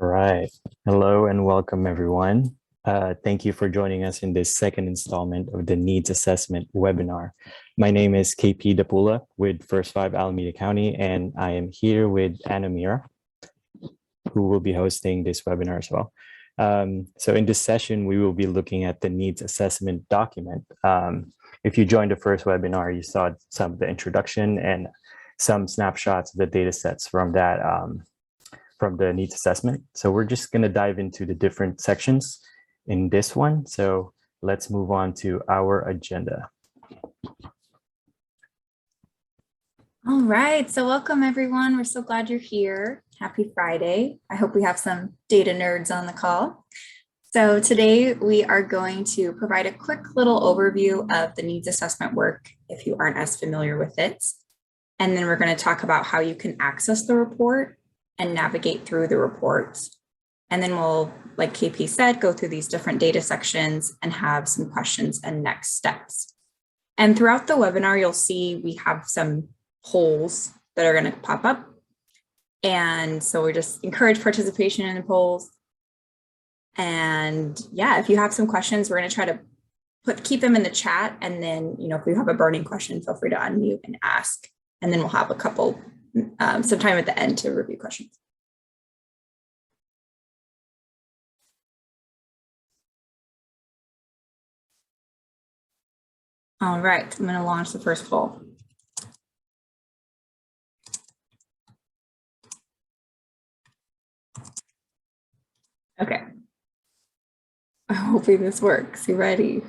Right. Hello and welcome, everyone. Thank you for joining us in this second installment of the Needs Assessment webinar. My name is KP Dapula with First Five Alameda County, and I am here with Anna Mira, who will be hosting this webinar as well. So in this session, we will be looking at the needs assessment document. If you joined the first webinar, you saw some of the introduction and some snapshots of the data sets from that from the needs assessment. So we're just going to dive into the different sections in this one. So let's move on to our agenda. All right, so welcome everyone. We're so glad you're here. Happy Friday. I hope we have some data nerds on the call. So today we are going to provide a quick little overview of the needs assessment work if you aren't as familiar with it. And then we're going to talk about how you can access the report and navigate through the reports. And then we'll, like KP said, go through these different data sections and have some questions and next steps. And throughout the webinar, you'll see we have some polls that are going to pop up. And so we just encourage participation in the polls. And yeah, if you have some questions, we're going to try to keep them in the chat. And then, if you have a burning question, feel free to unmute and ask. And then we'll have a couple some time at the end to review questions. All right, I'm going to launch the first poll. Okay. Hopefully this works. You ready?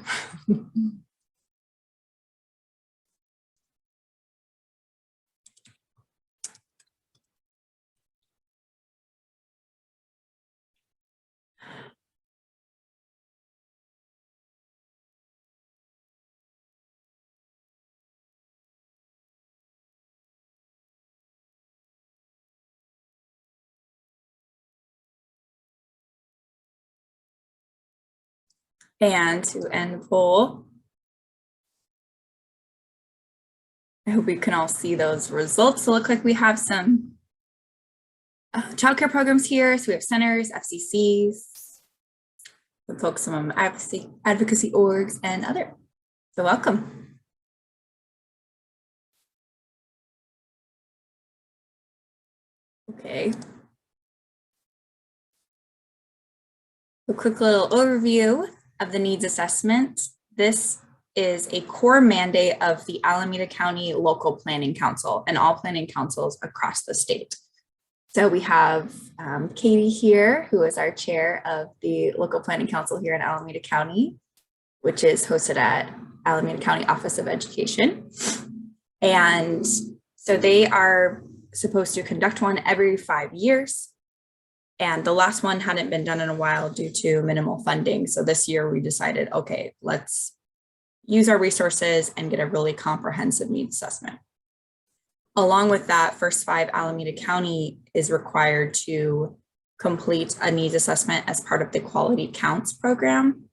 And to end the poll, I hope we can all see those results. So look like we have some childcare programs here. So we have centers, FCCs, some folks from advocacy orgs and other. So welcome. Okay. A quick little overview of the needs assessment. This is a core mandate of the Alameda County Local Planning Council and all planning councils across the state. So we have Katie here, who is our chair of the Local Planning Council here in Alameda County, which is hosted at Alameda County Office of Education. And so they are supposed to conduct one every 5 years. And the last one hadn't been done in a while due to minimal funding. So this year we decided, okay, let's use our resources and get a really comprehensive needs assessment. Along with that, First Five Alameda County is required to complete a needs assessment as part of the Quality Counts program.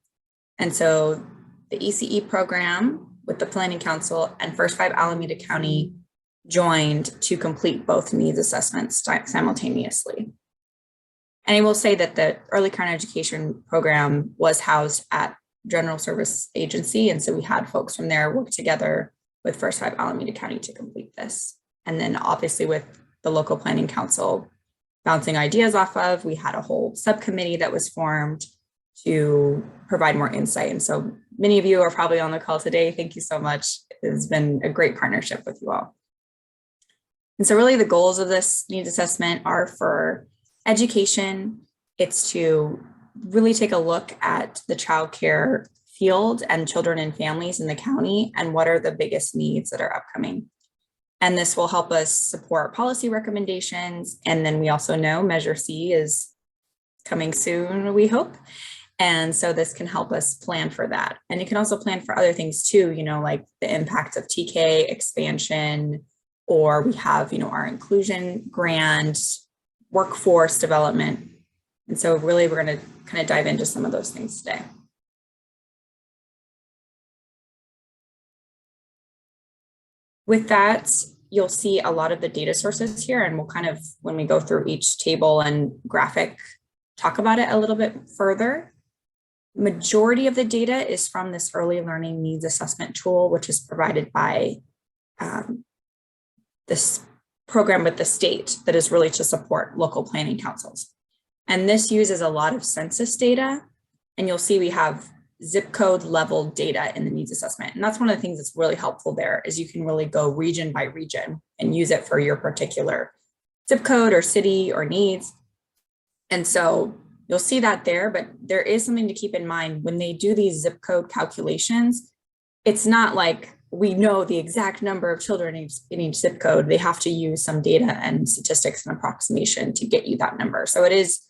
And so the ECE program with the Planning Council and First Five Alameda County joined to complete both needs assessments simultaneously. And I will say that the early current education program was housed at General Service Agency. And so we had folks from there work together with First Five Alameda County to complete this. And then obviously with the local planning council bouncing ideas off of, we had a whole subcommittee that was formed to provide more insight. And so many of you are probably on the call today. Thank you so much. It has been a great partnership with you all. And so really the goals of this needs assessment are for education. It's to really take a look at the childcare field and children and families in the county and what are the biggest needs that are upcoming. And this will help us support policy recommendations. And then we also know Measure C is coming soon, we hope. And so this can help us plan for that. And it can also plan for other things too, like the impact of TK expansion, or we have, our inclusion grant, workforce development. And so really we're going to kind of dive into some of those things today. With that, you'll see a lot of the data sources here, and we'll kind of, when we go through each table and graphic, talk about it a little bit further. Majority of the data is from this early learning needs assessment tool, which is provided by this program with the state that is really to support local planning councils. And this uses a lot of census data. And you'll see we have zip code level data in the needs assessment. And that's one of the things that's really helpful there is you can really go region by region and use it for your particular zip code or city or needs. And so you'll see that there, but there is something to keep in mind when they do these zip code calculations. It's not like we know the exact number of children in each zip code. They have to use some data and statistics and approximation to get you that number. So it is,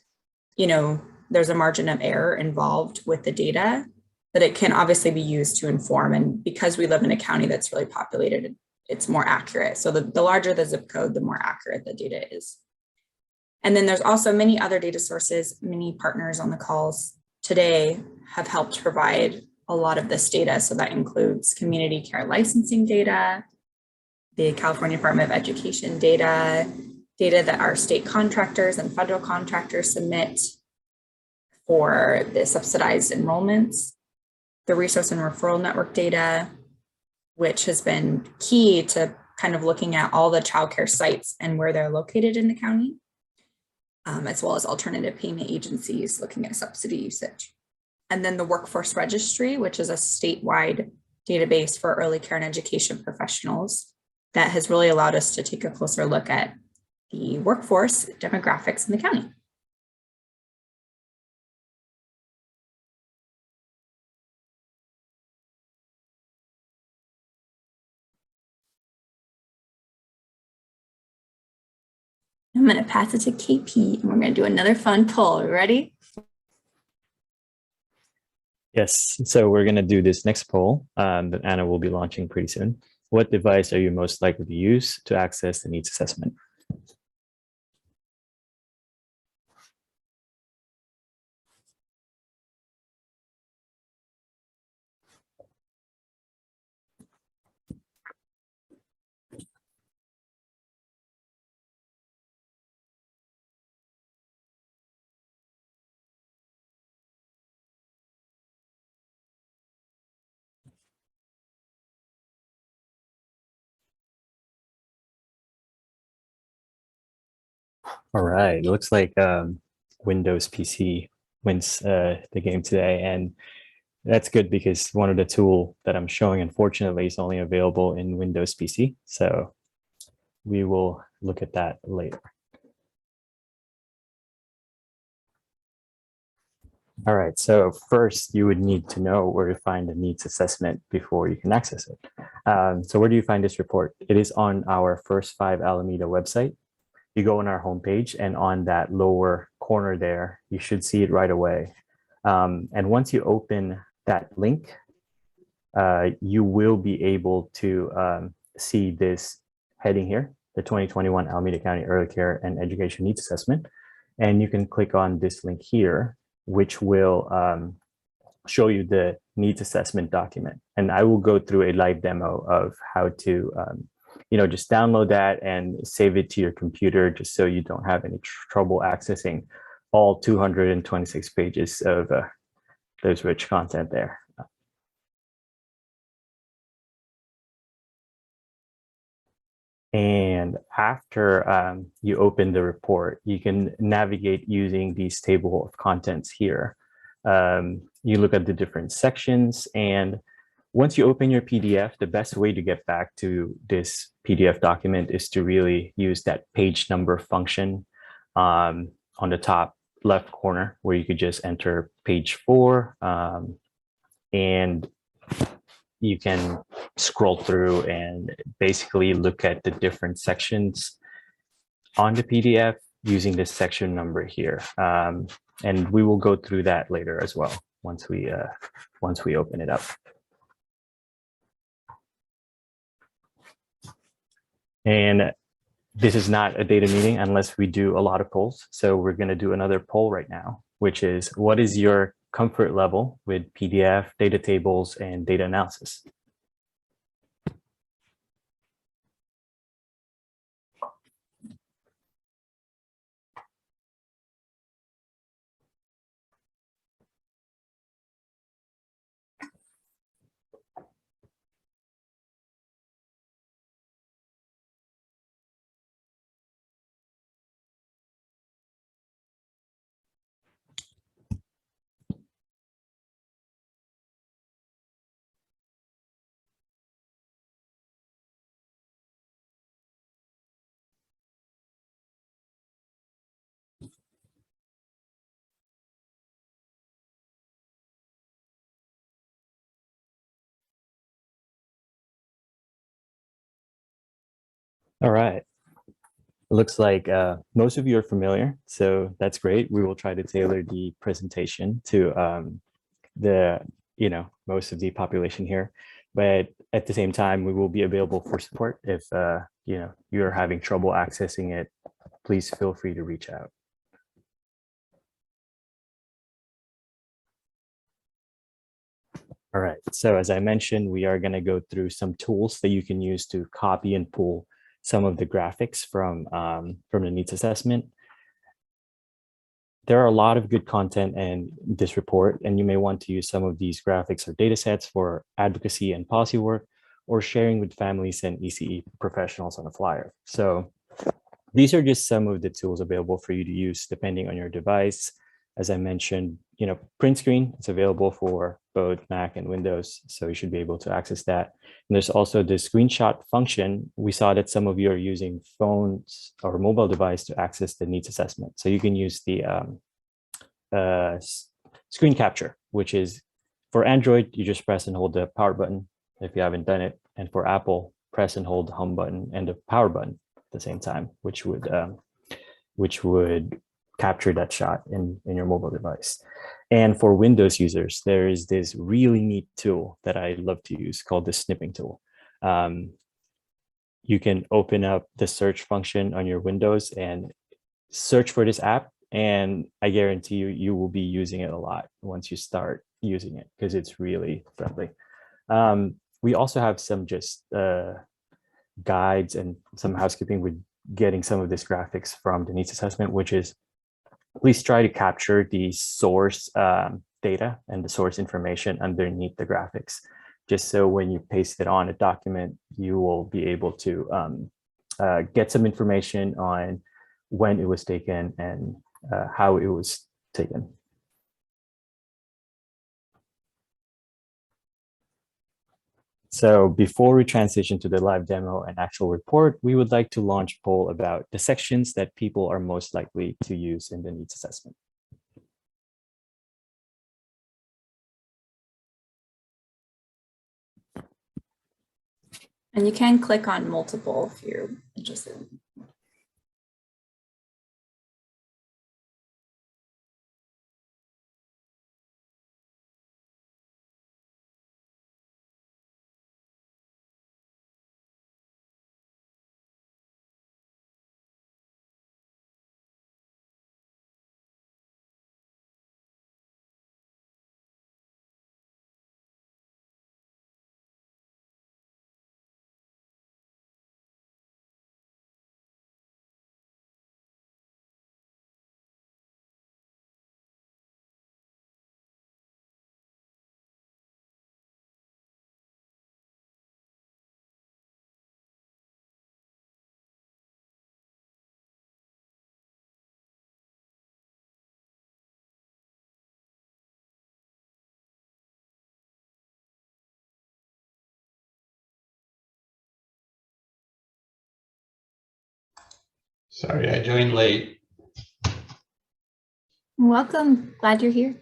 you know, there's a margin of error involved with the data, but it can obviously be used to inform. And because we live in a county that's really populated, it's more accurate. So the larger the zip code, the more accurate the data is. And then there's also many other data sources. Many partners on the calls today have helped provide a lot of this data. So that includes community care licensing data, the California Department of Education data, data that our state contractors and federal contractors submit for the subsidized enrollments, the resource and referral network data, which has been key to kind of looking at all the childcare sites and where they're located in the county, as well as alternative payment agencies looking at subsidy usage. And then the workforce registry, which is a statewide database for early care and education professionals that has really allowed us to take a closer look at the workforce demographics in the county. I'm going to pass it to KP and we're going to do another fun poll. Ready? Yes, so we're going to do this next poll that Anna will be launching pretty soon. What device are you most likely to use to access the needs assessment? All right, it looks like Windows PC wins the game today, and that's good because one of the tool that I'm showing, unfortunately, is only available in Windows PC. So we will look at that later. All right, so first you would need to know where to find the needs assessment before you can access it. So where do you find this report? It is on our First 5 Alameda website. You go on our homepage and on that lower corner there, you should see it right away. And once you open that link, you will be able to see this heading here, the 2021 Alameda County Early Care and Education Needs Assessment. And you can click on this link here, which will show you the needs assessment document. And I will go through a live demo of how to just download that and save it to your computer just so you don't have any trouble accessing all 226 pages of those rich content there. And after you open the report, you can navigate using these table of contents here. You look at the different sections, and once you open your PDF, the best way to get back to this PDF document is to really use that page number function on the top left corner, where you could just enter page 4, and you can scroll through and basically look at the different sections on the PDF using this section number here. And we will go through that later as well once we open it up. And this is not a data meeting unless we do a lot of polls. So we're going to do another poll right now, which is, what is your comfort level with PDF, data tables, and data analysis? All right. It looks like most of you are familiar, so that's great. We will try to tailor the presentation to the, most of the population here. But at the same time, we will be available for support if, you're having trouble accessing it. Please feel free to reach out. All right, so as I mentioned, we are going to go through some tools that you can use to copy and pull some of the graphics from the needs assessment. There are a lot of good content in this report, and you may want to use some of these graphics or data sets for advocacy and policy work, or sharing with families and ECE professionals on a flyer. So these are just some of the tools available for you to use depending on your device. As I mentioned, print screen is available for both Mac and Windows, so you should be able to access that. And there's also the screenshot function. We saw that some of you are using phones or mobile device to access the needs assessment. So you can use the screen capture, which is for Android, you just press and hold the power button if you haven't done it. And for Apple, press and hold the home button and the power button at the same time, which would capture that shot in your mobile device. And for Windows users, there is this really neat tool that I love to use called the snipping tool. You can open up the search function on your Windows and search for this app, and I guarantee you will be using it a lot once you start using it because it's really friendly. We also have some just guides and some housekeeping with getting some of this graphics from the needs assessment, which is please try to capture the source data and the source information underneath the graphics, just so when you paste it on a document, you will be able to get some information on when it was taken and how it was taken. So before we transition to the live demo and actual report, we would like to launch a poll about the sections that people are most likely to use in the needs assessment. And you can click on multiple if you're interested. Sorry, I joined late. Welcome, glad you're here.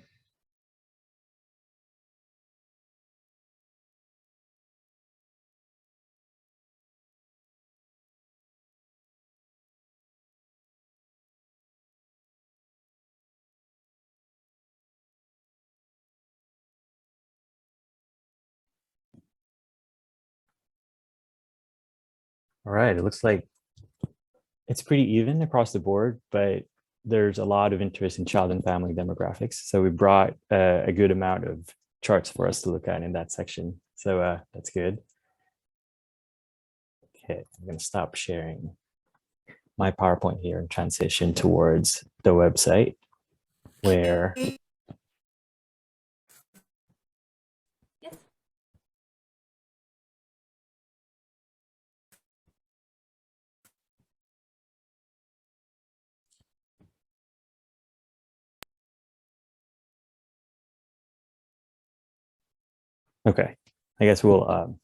All right, it looks like it's pretty even across the board, but there's a lot of interest in child and family demographics. So we brought a good amount of charts for us to look at in that section. So that's good. Okay, I'm going to stop sharing my PowerPoint here and transition towards the website where okay, I guess we'll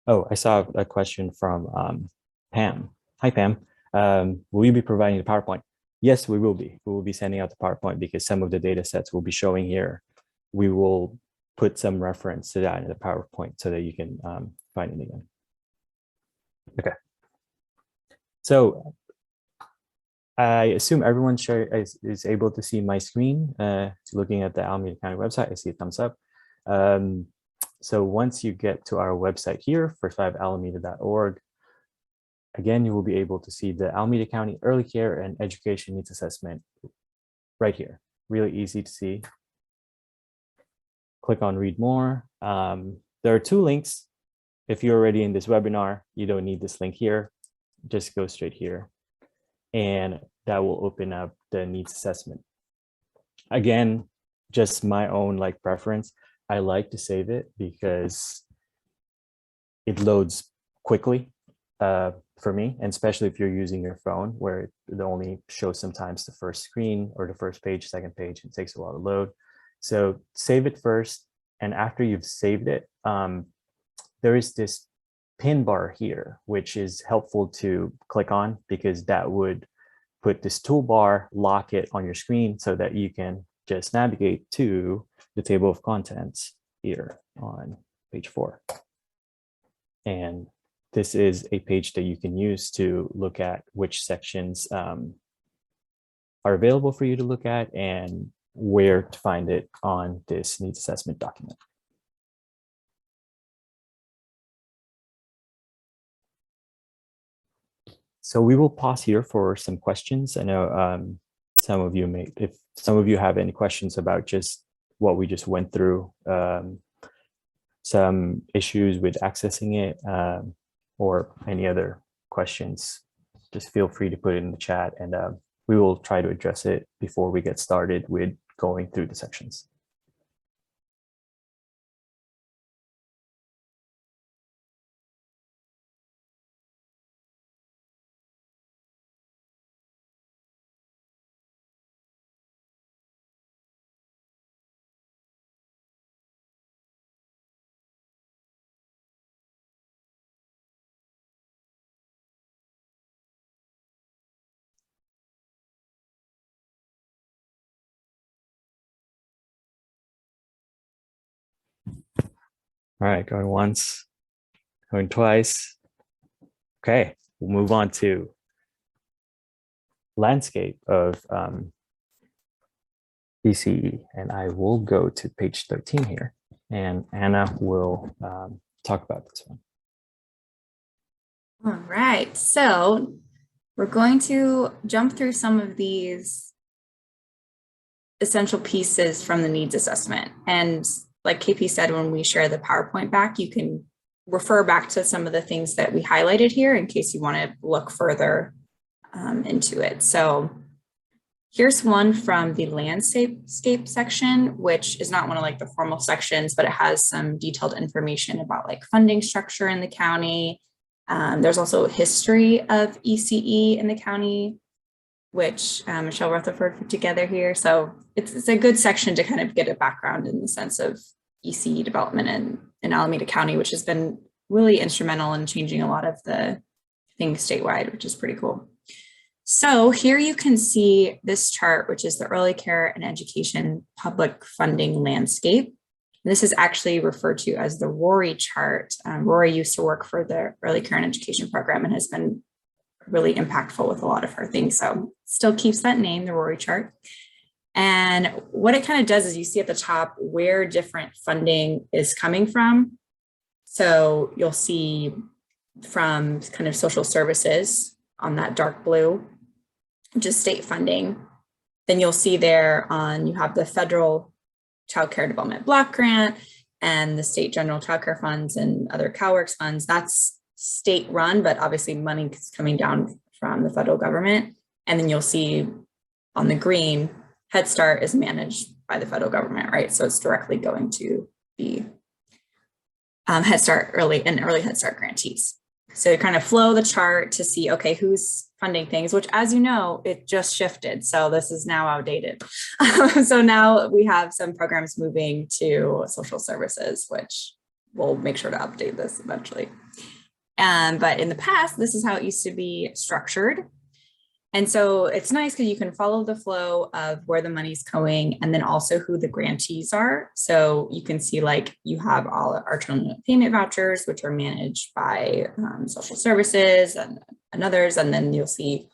oh, I saw a question from Pam. Hi, Pam. Will you be providing the PowerPoint? Yes, we will be. We will be sending out the PowerPoint because some of the data sets we'll be showing here, we will put some reference to that in the PowerPoint so that you can find it again. So I assume everyone is able to see my screen. Looking at the Alameda County website, I see a thumbs up. So once you get to our website here, first5alameda.org, again, you will be able to see the Alameda County Early Care and Education Needs Assessment right here. Really easy to see. Click on read more. There are two links. If you're already in this webinar, you don't need this link here. Just go straight here. And that will open up the needs assessment. Again, just my own preference. I like to save it because it loads quickly for me, and especially if you're using your phone where it only shows sometimes the first screen or the first page, second page, it takes a while to load. So save it first. And after you've saved it, there is this pin bar here, which is helpful to click on because that would put this toolbar, lock it on your screen so that you can just navigate to the table of contents here on page 4. And this is a page that you can use to look at which sections are available for you to look at and where to find it on this needs assessment document. So we will pause here for some questions. I know some of you may, if some of you have any questions about just what we just went through, some issues with accessing it, or any other questions, just feel free to put it in the chat, and we will try to address it before we get started with going through the sections. All right, going once, going twice. Okay, we'll move on to landscape of ECE, and I will go to page 13 here, and Anna will talk about this one. All right, so we're going to jump through some of these essential pieces from the needs assessment. And like KP said, when we share the PowerPoint back, you can refer back to some of the things that we highlighted here in case you want to look further into it. So here's one from the landscape section, which is not one of the formal sections, but it has some detailed information about funding structure in the county. There's also a history of ECE in the county, which Michelle Rutherford put together here. So it's a good section to kind of get a background in the sense of ECE development in Alameda County, which has been really instrumental in changing a lot of the things statewide, which is pretty cool. So here you can see this chart, which is the early care and education public funding landscape. This is actually referred to as the Rory chart. Rory used to work for the early care and education program and has been really impactful with a lot of her things. So still keeps that name, the Rory chart. And what it kind of does is you see at the top where different funding is coming from. So you'll see from kind of social services on that dark blue, just state funding. Then you'll see there you have the federal Child Care Development Block Grant and the state general child care funds and other CalWORKs funds. That's state run, but obviously money is coming down from the federal government. And then you'll see on the green, Head Start is managed by the federal government, right? So it's directly going to be Head Start early Head Start grantees. So you kind of flow the chart to see, okay, who's funding things, which, as you know, it just shifted. So this is now outdated. So now we have some programs moving to social services, which we'll make sure to update this eventually. But in the past, this is how it used to be structured. And so it's nice because you can follow the flow of where the money's going and then also who the grantees are. So you can see like you have all our children payment vouchers, which are managed by social services and others. And then you'll see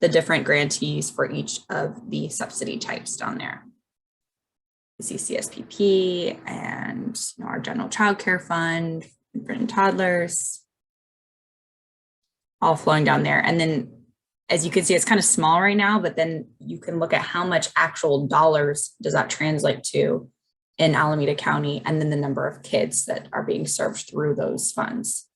the different grantees for each of the subsidy types down there. You see CSPP and our general child care fund, infant and toddlers, all flowing down there. And then as you can see, it's kind of small right now, but then you can look at how much actual dollars does that translate to in Alameda County, and then the number of kids that are being served through those funds.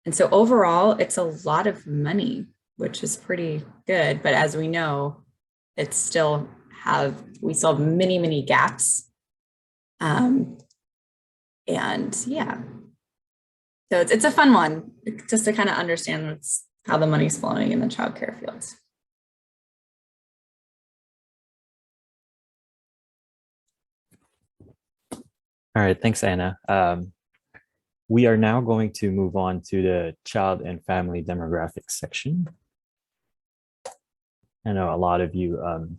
And so overall, it's a lot of money, which is pretty good. But as we know, we still have many, many gaps. And yeah, so it's a fun one just to kind of understand how the money's flowing in the childcare fields. All right, thanks, Anna. We are now going to move on to the child and family demographics section. I know a lot of you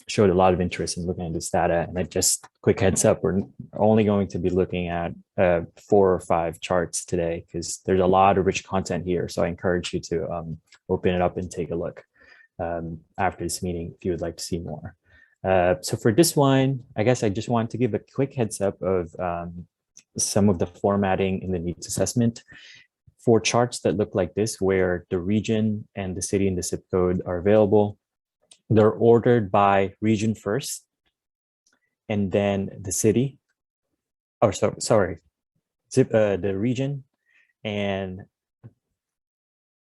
showed a lot of interest in looking at this data, and just quick heads up, we're only going to be looking at 4 or 5 charts today because there's a lot of rich content here. So I encourage you to open it up and take a look after this meeting if you would like to see more. So for this one, I guess I just want to give a quick heads up of some of the formatting in the needs assessment. For charts that look like this, where the region and the city and the zip code are available, they're ordered by region first, and then the city. Oh, sorry, the region, and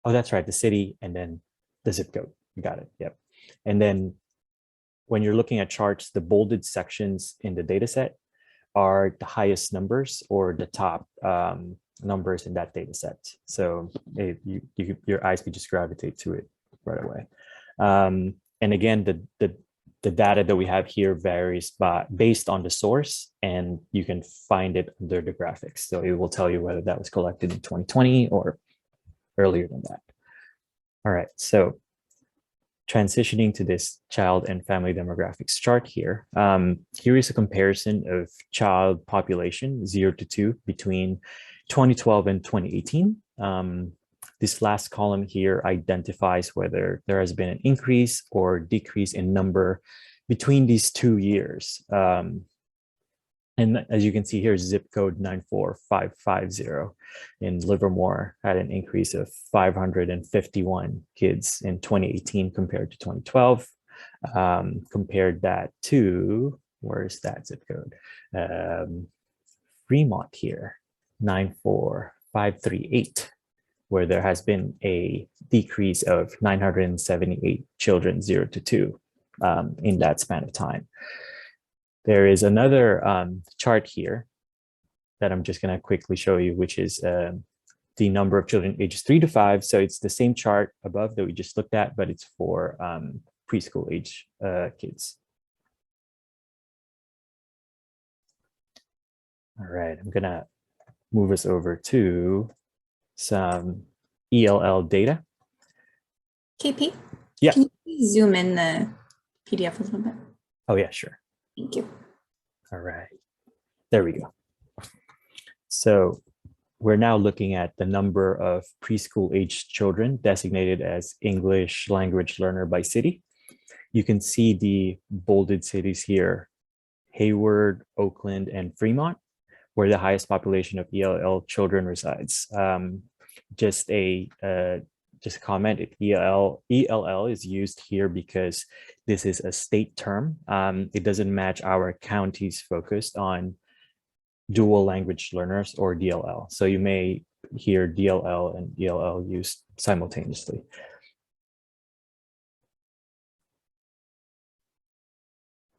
that's right, the city, and then the zip code. You got it. Yep. And then when you're looking at charts, the bolded sections in the data set are the highest numbers or the top numbers in that data set. So your eyes could just gravitate to it right away. And again, the data that we have here varies based on the source, and you can find it under the graphics. So it will tell you whether that was collected in 2020 or earlier than that. All right, so transitioning to this child and family demographics chart here, here is a comparison of child population 0 to 2 between 2012 and 2018. This last column here identifies whether there has been an increase or decrease in number between these 2 years. And as you can see here, zip code 94550 in Livermore had an increase of 551 kids in 2018 compared to 2012. Compared that to, where's that zip code? Fremont here, 94538, where there has been a decrease of 978 children 0 to 2 in that span of time. There is another chart here that I'm just going to quickly show you, which is the number of children ages 3 to 5. So it's the same chart above that we just looked at, but it's for preschool age kids. All right, I'm going to move us over to some ELL data. KP? Yeah. Can you zoom in the PDF a little bit? Oh, yeah, sure. Thank you. All right, there we go. So we're now looking at the number of preschool age children designated as English language learner by city. You can see the bolded cities here, Hayward, Oakland, and Fremont, where the highest population of ELL children resides. Just a comment, ELL is used here because this is a state term. It doesn't match our county's focus on dual language learners or DLL. So you may hear DLL and ELL used simultaneously.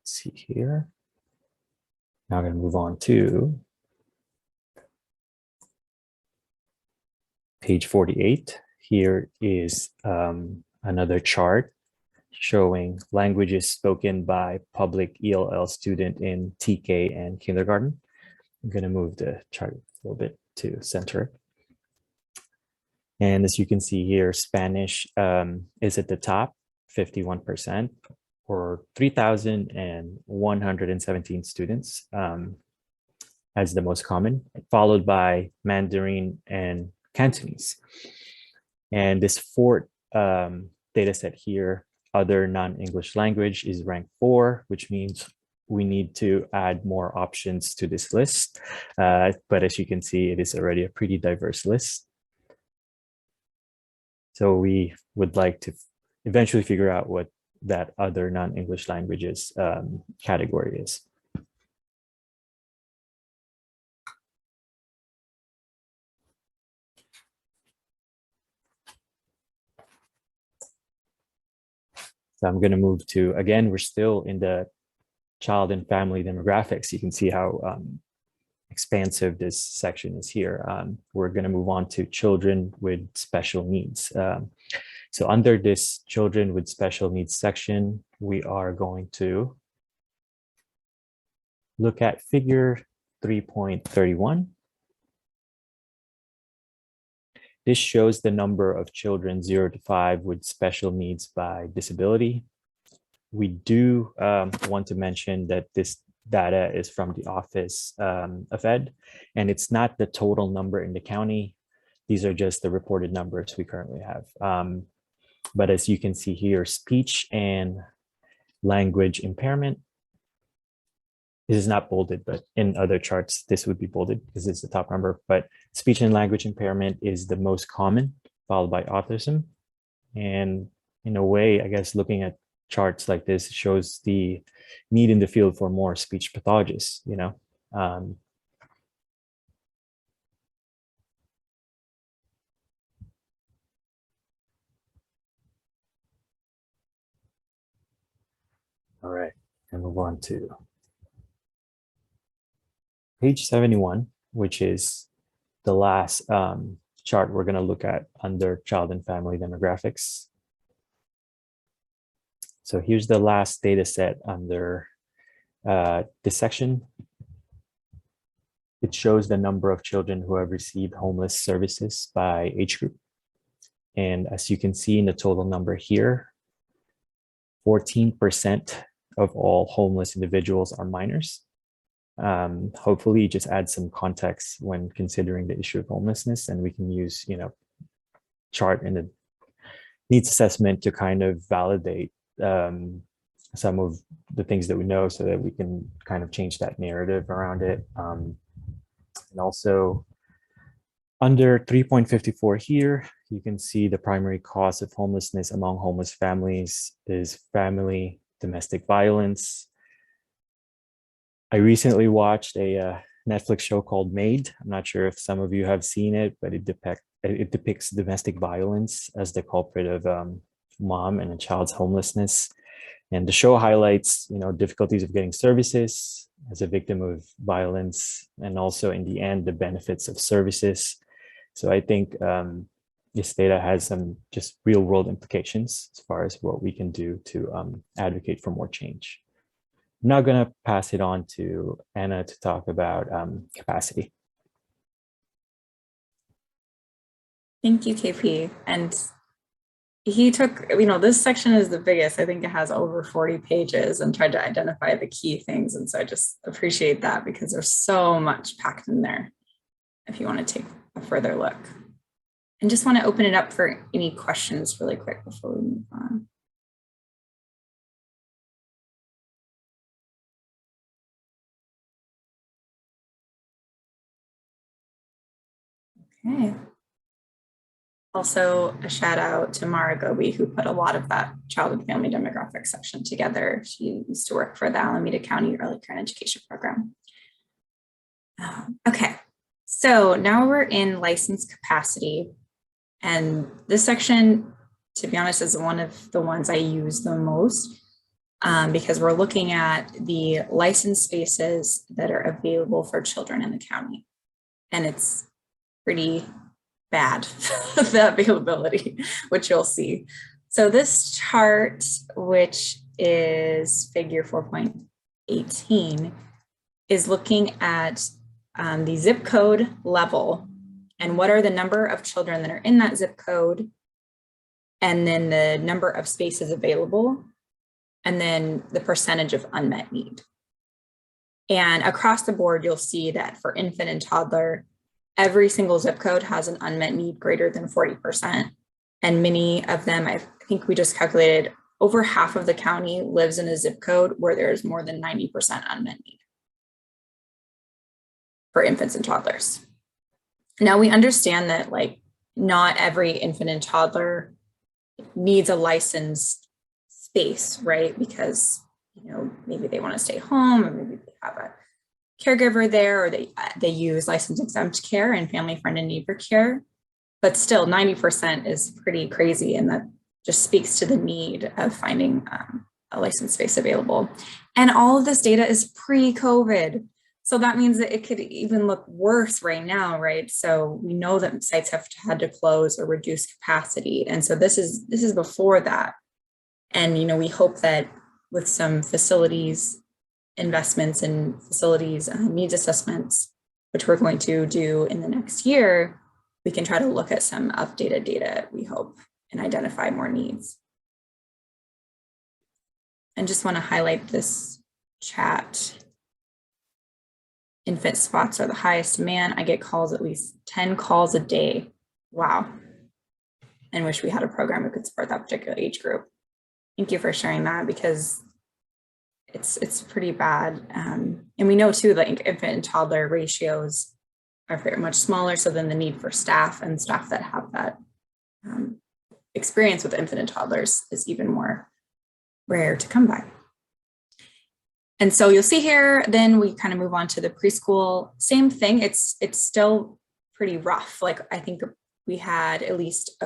Let's see here. Now I'm going to move on to page 48. Here is another chart showing languages spoken by public ELL student in TK and kindergarten. I'm going to move the chart a little bit to center it. And as you can see here, Spanish is at the top, 51%, or 3,117 students as the most common, followed by Mandarin and Cantonese. And this fourth data set here, other non-English language, is ranked 4, which means we need to add more options to this list. But as you can see, it is already a pretty diverse list. So we would like to eventually figure out what that other non-English languages category is. So I'm going to move to, again, we're still in the child and family demographics. You can see how expansive this section is here. We're going to move on to children with special needs. So under this children with special needs section, we are going to look at figure 3.31. This shows the number of children 0 to 5 with special needs by disability. We do want to mention that this data is from the Office of Ed, and it's not the total number in the county. These are just the reported numbers we currently have. But as you can see here, speech and language impairment, this is not bolded, but in other charts, this would be bolded because it's the top number. But speech and language impairment is the most common, followed by autism. And in a way, I guess looking at charts like this shows the need in the field for more speech pathologists, you know. All right, and move on to page 71, which is the last chart we're going to look at under child and family demographics. So here's the last data set under this section. It shows the number of children who have received homeless services by age group. And as you can see in the total number here, 14% of all homeless individuals are minors. Hopefully just add some context when considering the issue of homelessness, and we can use, you know, chart in the needs assessment to kind of validate some of the things that we know so that we can kind of change that narrative around it. And also under 3.54 here, you can see the primary cause of homelessness among homeless families is family domestic violence. I recently watched a Netflix show called Made. I'm not sure if some of you have seen it, but it depicts domestic violence as the culprit of mom and a child's homelessness. And the show highlights, you know, difficulties of getting services as a victim of violence, and also in the end, the benefits of services. So I think this data has some just real world implications as far as what we can do to advocate for more change. I'm now going to pass it on to Anna to talk about capacity. Thank you, KP. And he took, you know, this section is the biggest. I think it has over 40 pages and tried to identify the key things. And so I just appreciate that because there's so much packed in there if you want to take a further look. And just want to open it up for any questions really quick before we move on. Okay. Also, a shout out to Mara Gobi, who put a lot of that child and family demographic section together. She used to work for the Alameda County Early Care and Education Program. Okay, so now we're in license capacity. And this section, to be honest, is one of the ones I use the most because we're looking at the license spaces that are available for children in the county. And it's pretty bad, the availability, which you'll see. So this chart, which is figure 4.18, is looking at the zip code level and what are the number of children that are in that zip code, and then the number of spaces available, and then the percentage of unmet need. And across the board, you'll see that for infant and toddler, every single zip code has an unmet need greater than 40%. And many of them, I think we just calculated, over half of the county lives in a zip code where there's more than 90% unmet need for infants and toddlers. Now we understand that like not every infant and toddler needs a licensed space, right? Because, you know, maybe they want to stay home, or maybe they have a caregiver there, or they use licensed exempt care and family friend and neighbor care. But still 90% is pretty crazy, and that just speaks to the need of finding a licensed space available. And all of this data is pre-COVID. So that means that it could even look worse right now, right? So we know that sites have had to close or reduce capacity. And so this is before that. And, you know, we hope that with some facilities investments and facilities needs assessments, which we're going to do in the next year, we can try to look at some updated data, we hope, and identify more needs. And just want to highlight this chat. Infant spots are the highest demand. I get calls, at least 10 calls a day. Wow. And wish we had a program that could support that particular age group. Thank you for sharing that, because it's pretty bad. And we know too, that infant and toddler ratios are very much smaller. So then the need for staff and staff that have that experience with infant and toddlers is even more rare to come by. And so you'll see here, then we kind of move on to the preschool. Same thing, it's still pretty rough. Like I think we had at least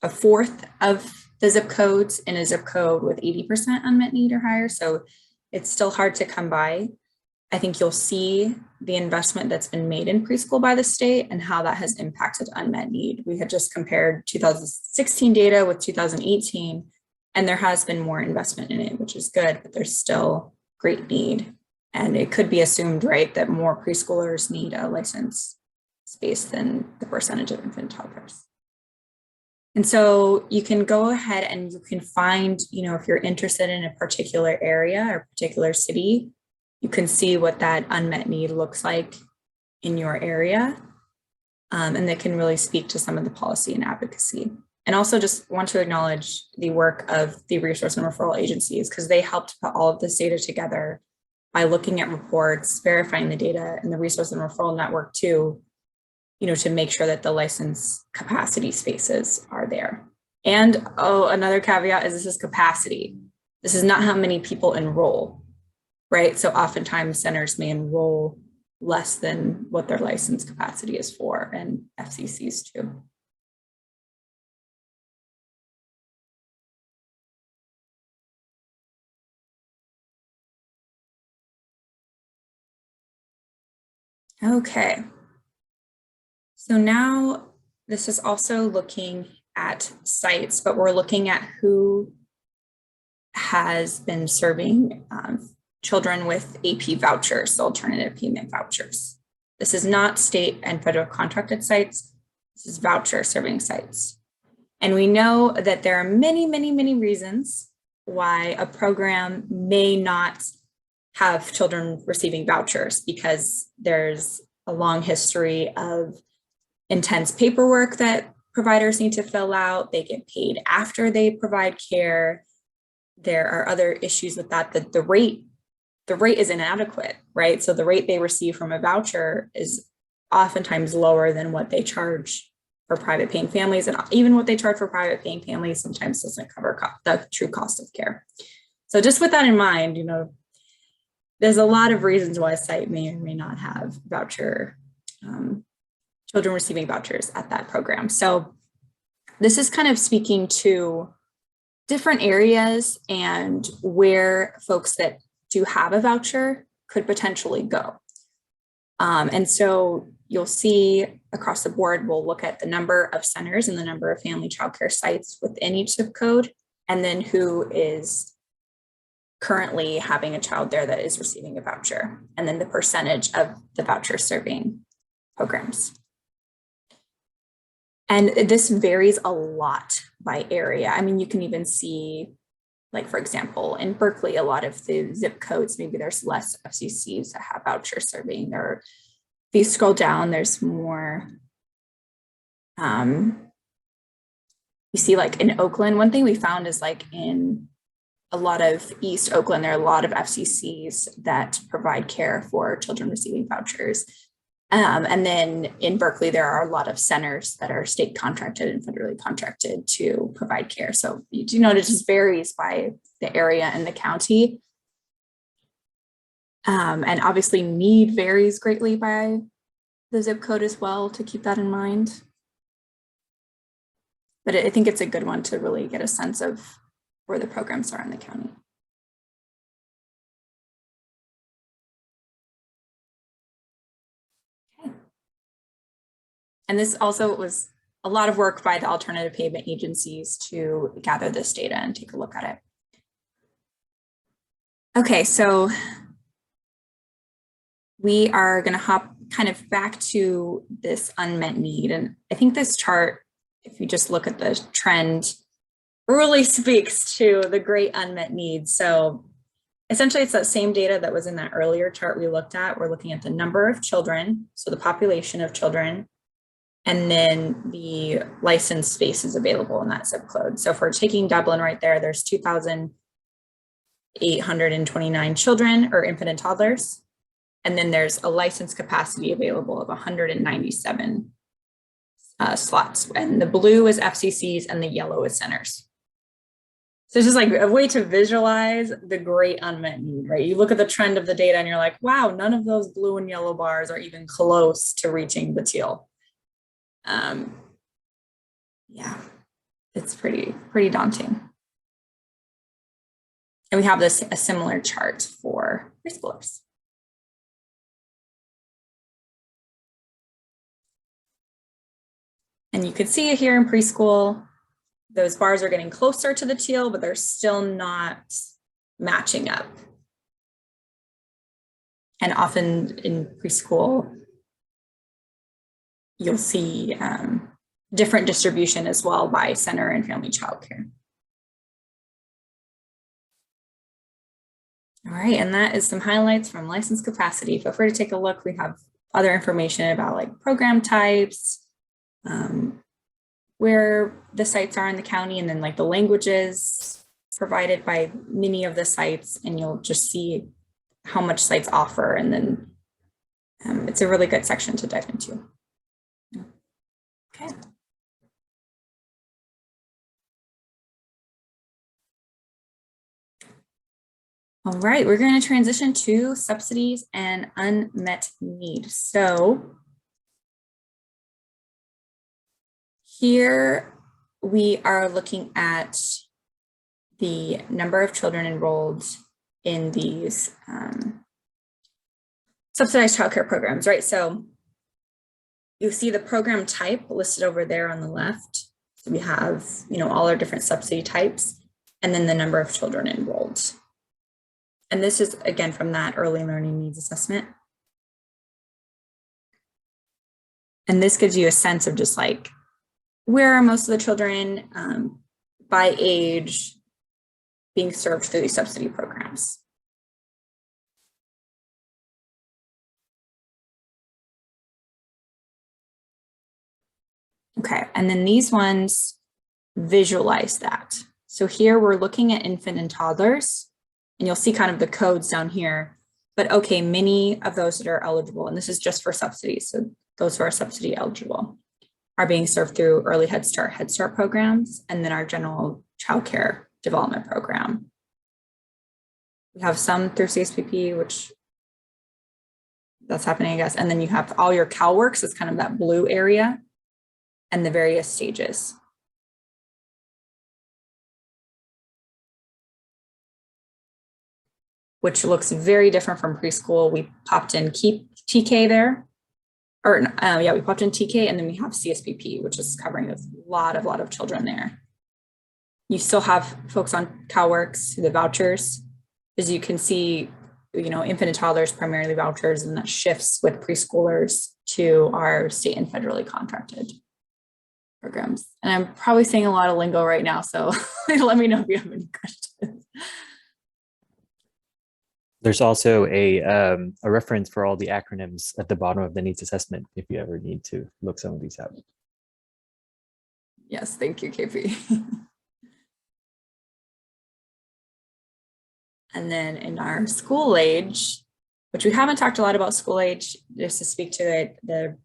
a fourth of the zip codes in a zip code with 80% unmet need or higher. So it's still hard to come by. I think you'll see the investment that's been made in preschool by the state and how that has impacted unmet need. We had just compared 2016 data with 2018, and there has been more investment in it, which is good, but there's still great need. And it could be assumed, right, that more preschoolers need a licensed space than the percentage of infant toddlers. And so you can go ahead and you can find, you know, if you're interested in a particular area or particular city, you can see what that unmet need looks like in your area. And that can really speak to some of the policy and advocacy. And also just want to acknowledge the work of the resource and referral agencies, because they helped put all of this data together by looking at reports, verifying the data, and the resource and referral network too, you know, to make sure that the license capacity spaces are there. And another caveat is this is capacity. This is not how many people enroll, right? So oftentimes centers may enroll less than what their license capacity is for, and FCCs too. Okay. So now this is also looking at sites, but we're looking at who has been serving children with AP vouchers, so alternative payment vouchers. This is not state and federal contracted sites. This is voucher serving sites. And we know that there are many, many, many reasons why a program may not have children receiving vouchers, because there's a long history of intense paperwork that providers need to fill out. They get paid after they provide care. There are other issues with that, the rate is inadequate, right? So the rate they receive from a voucher is oftentimes lower than what they charge for private paying families. And even what they charge for private paying families sometimes doesn't cover the true cost of care. So just with that in mind, you know, there's a lot of reasons why a site may or may not have voucher, children receiving vouchers at that program. So this is kind of speaking to different areas and where folks that do have a voucher could potentially go. And so you'll see across the board, we'll look at the number of centers and the number of family childcare sites within each zip code, and then who is currently having a child there that is receiving a voucher, and then the percentage of the voucher serving programs. And this varies a lot by area. I mean, you can even see, like, for example, in Berkeley, a lot of the zip codes, maybe there's less FCCs that have voucher serving, or if you scroll down, there's more. You see, like in Oakland, one thing we found is like in a lot of East Oakland, there are a lot of FCCs that provide care for children receiving vouchers. And then in Berkeley, there are a lot of centers that are state contracted and federally contracted to provide care. So you do notice it just varies by the area and the county. And obviously need varies greatly by the zip code as well, to keep that in mind. But I think it's a good one to really get a sense of where the programs are in the county. Okay. And this also was a lot of work by the alternative payment agencies to gather this data and take a look at it. Okay, so we are going to hop kind of back to this unmet need. And I think this chart, if you just look at the trend, really speaks to the great unmet needs. So essentially, it's that same data that was in that earlier chart we looked at. We're looking at the number of children, so the population of children, and then the licensed spaces available in that zip code. So if we're taking Dublin right there, there's 2,829 children or infant and toddlers. And then there's a licensed capacity available of 197 slots. And the blue is FCCs and the yellow is centers. So it's just like a way to visualize the great unmet need, right? You look at the trend of the data and you're like, wow, none of those blue and yellow bars are even close to reaching the teal. Yeah, it's pretty daunting. And we have a similar chart for preschoolers. And you can see it here in preschool. Those bars are getting closer to the teal, but they're still not matching up. And often in preschool, you'll see different distribution as well by center and family childcare. All right, and that is some highlights from licensed capacity. Feel free to take a look. We have other information about like program types, where the sites are in the county, and then like the languages provided by many of the sites, and you'll just see how much sites offer. And then it's a really good section to dive into. Okay. All right, we're going to transition to subsidies and unmet need. So here we are looking at the number of children enrolled in these subsidized childcare programs, right? So you see the program type listed over there on the left. So we have, all our different subsidy types, and then the number of children enrolled. And this is, again, from that early learning needs assessment. And this gives you a sense of just like, where are most of the children by age being served through these subsidy programs? Okay, and then these ones visualize that. So here we're looking at infant and toddlers, and you'll see kind of the codes down here, but okay, many of those that are eligible, and this is just for subsidies, so those who are subsidy eligible, are being served through early Head Start programs, and then our general childcare development program. We have some through CSPP, which that's happening, I guess. And then you have all your CalWORKs, it's kind of that blue area, and the various stages. Which looks very different from preschool. We popped in TK there. We popped in TK, and then we have CSPP, which is covering a lot of children there. You still have folks on CalWORKs, the vouchers. As you can see, infant and toddlers primarily vouchers, and that shifts with preschoolers to our state and federally contracted. programs. And I'm probably saying a lot of lingo right now, so let me know if you have any questions. There's also a reference for all the acronyms at the bottom of the needs assessment if you ever need to look some of these up. Yes, thank you, KP. And then in our school age, which we haven't talked a lot about school age, just to speak to it, the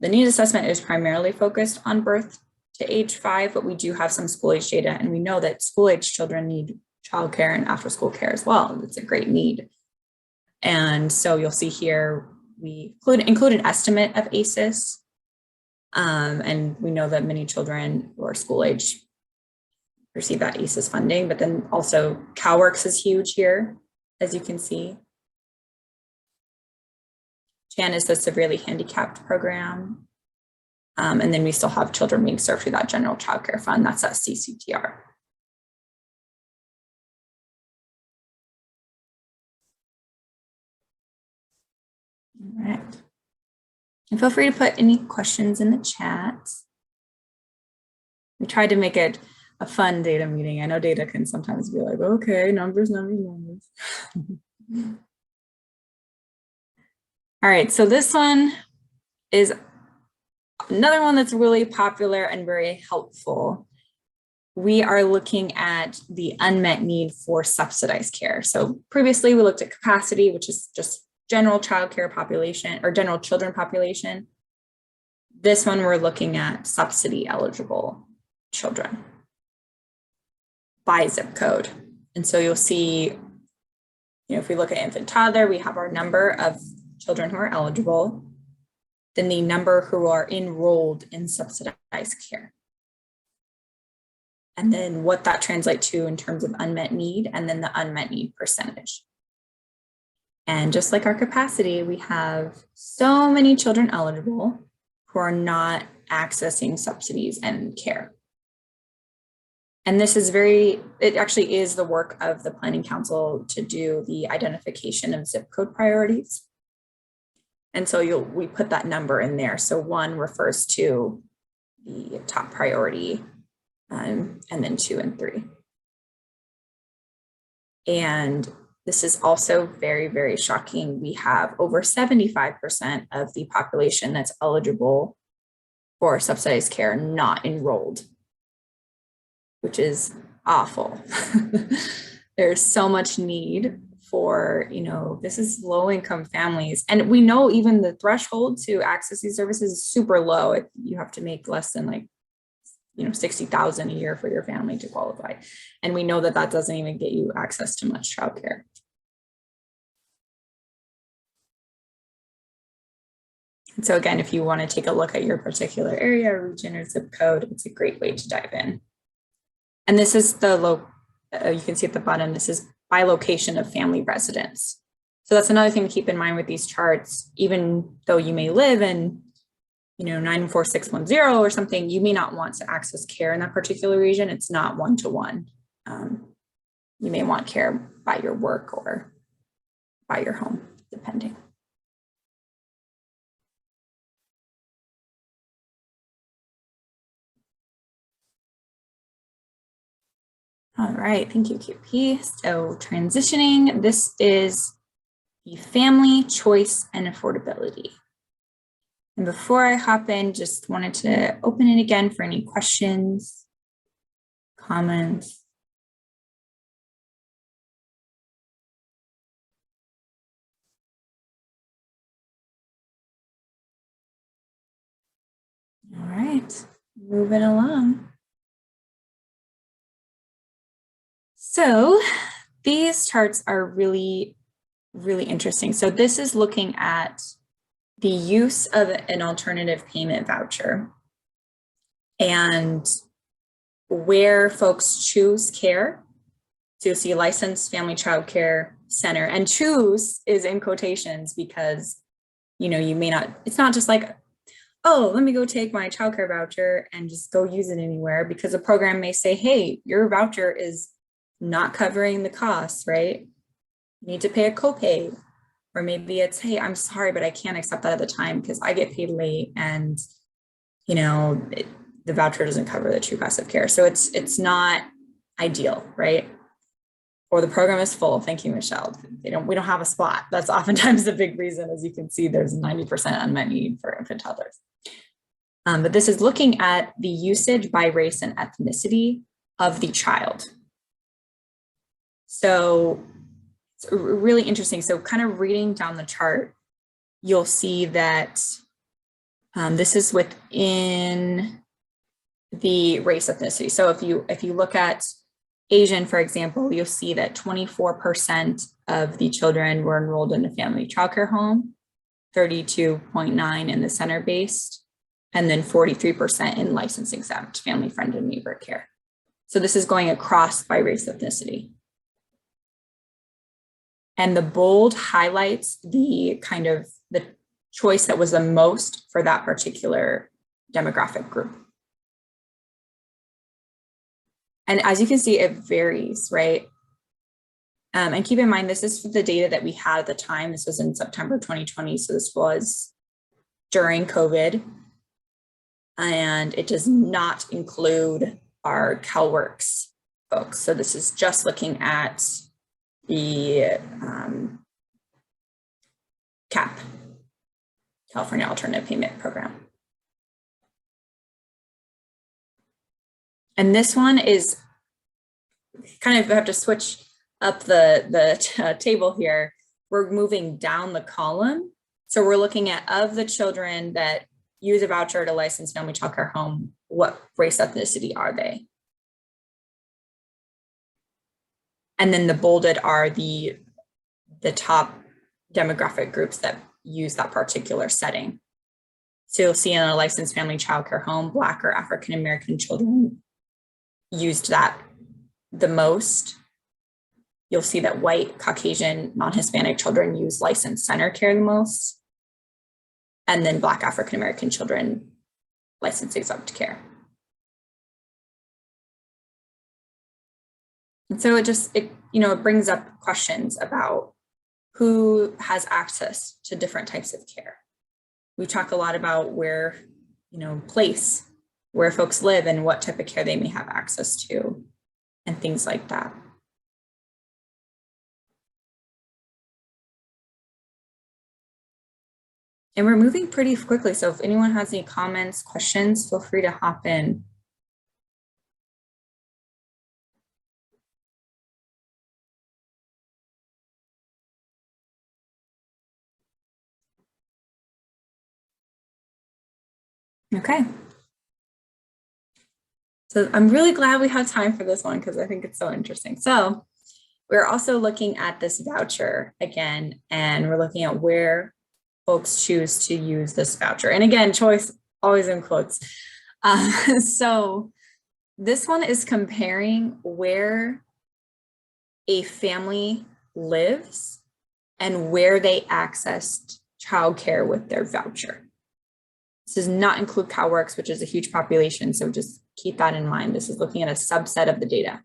needs assessment is primarily focused on birth to age 5, but we do have some school age data, and we know that school age children need childcare and after school care as well. It's a great need. And so you'll see here, we include an estimate of ECEs. And we know that many children who are school age receive that ECEs funding, but then also CalWORKs is huge here, as you can see. CHAN is the severely handicapped program. And then we still have children being served through that general child care fund. That's that CCTR. All right. And feel free to put any questions in the chat. We tried to make it a fun data meeting. I know data can sometimes be like, okay, numbers. All right, so this one is another one that's really popular and very helpful. We are looking at the unmet need for subsidized care. So previously we looked at capacity, which is just general child care population or general children population. This one we're looking at subsidy eligible children by zip code. And so you'll see, if we look at infant toddler, we have our number of children who are eligible, then the number who are enrolled in subsidized care. And then what that translates to in terms of unmet need, and then the unmet need percentage. And just like our capacity, we have so many children eligible who are not accessing subsidies and care. And this is it actually is the work of the Planning Council to do the identification of zip code priorities. And so we put that number in there. So 1 refers to the top priority, and then 2 and 3. And this is also very, very shocking. We have over 75% of the population that's eligible for subsidized care not enrolled, which is awful. There's so much need for, this is low income families. And we know even the threshold to access these services is super low. You have to make less than $60,000 a year for your family to qualify. And we know that that doesn't even get you access to much childcare. And so again, if you want to take a look at your particular area, region, or zip code, it's a great way to dive in. And this is you can see at the bottom, this is by location of family residence. So that's another thing to keep in mind with these charts. Even though you may live in 94610 or something, you may not want to access care in that particular region. It's not one-to-one. You may want care by your work or by your home, depending. All right, thank you, QP. So transitioning, this is the family, choice, and affordability. And before I hop in, just wanted to open it again for any questions, comments. All right, moving along. So these charts are really, really interesting. So this is looking at the use of an alternative payment voucher and where folks choose care. So you'll see licensed family child care center, and choose is in quotations because, you may not, it's not just like, oh, let me go take my childcare voucher and just go use it anywhere, because a program may say, hey, your voucher is not covering the costs, right? You need to pay a copay. Or maybe it's, hey, I'm sorry, but I can't accept that at the time because I get paid late and, the voucher doesn't cover the true cost of care. So it's not ideal, right? Or the program is full. Thank you, Michelle. We don't have a spot. That's oftentimes the big reason. As you can see, there's 90% unmet need for infant toddlers. But this is looking at the usage by race and ethnicity of the child. So it's really interesting. So kind of reading down the chart, you'll see that this is within the race ethnicity. So if you look at Asian, for example, you'll see that 24% of the children were enrolled in a family childcare home, 32.9% in the center-based, and then 43% in license exempt family friend and neighbor care. So this is going across by race ethnicity. And the bold highlights the kind of the choice that was the most for that particular demographic group. And as you can see, it varies, right? And keep in mind, this is the data that we had at the time. This was in September 2020. So this was during COVID. And it does not include our CalWORKs folks. So this is just looking at the CAP, California Alternative Payment Program. And this one is kind of, I have to switch up the table here. We're moving down the column. So we're looking at, of the children that use a voucher at a licensed family childcare home, what race ethnicity are they? And then the bolded are the top demographic groups that use that particular setting. So you'll see in a licensed family childcare home, Black or African-American children used that the most. You'll see that white, Caucasian, non-Hispanic children use licensed center care the most. And then Black African-American children, licensed exempt care. And so it brings up questions about who has access to different types of care. We talk a lot about where folks live and what type of care they may have access to and things like that. And we're moving pretty quickly. So if anyone has any comments, questions, feel free to hop in. Okay. So I'm really glad we have time for this one because I think it's so interesting. So we're also looking at this voucher again, and we're looking at where folks choose to use this voucher. And again, choice always in quotes. So this one is comparing where a family lives and where they accessed childcare with their voucher. This does not include CalWORKs, which is a huge population, so just keep that in mind. This is looking at a subset of the data.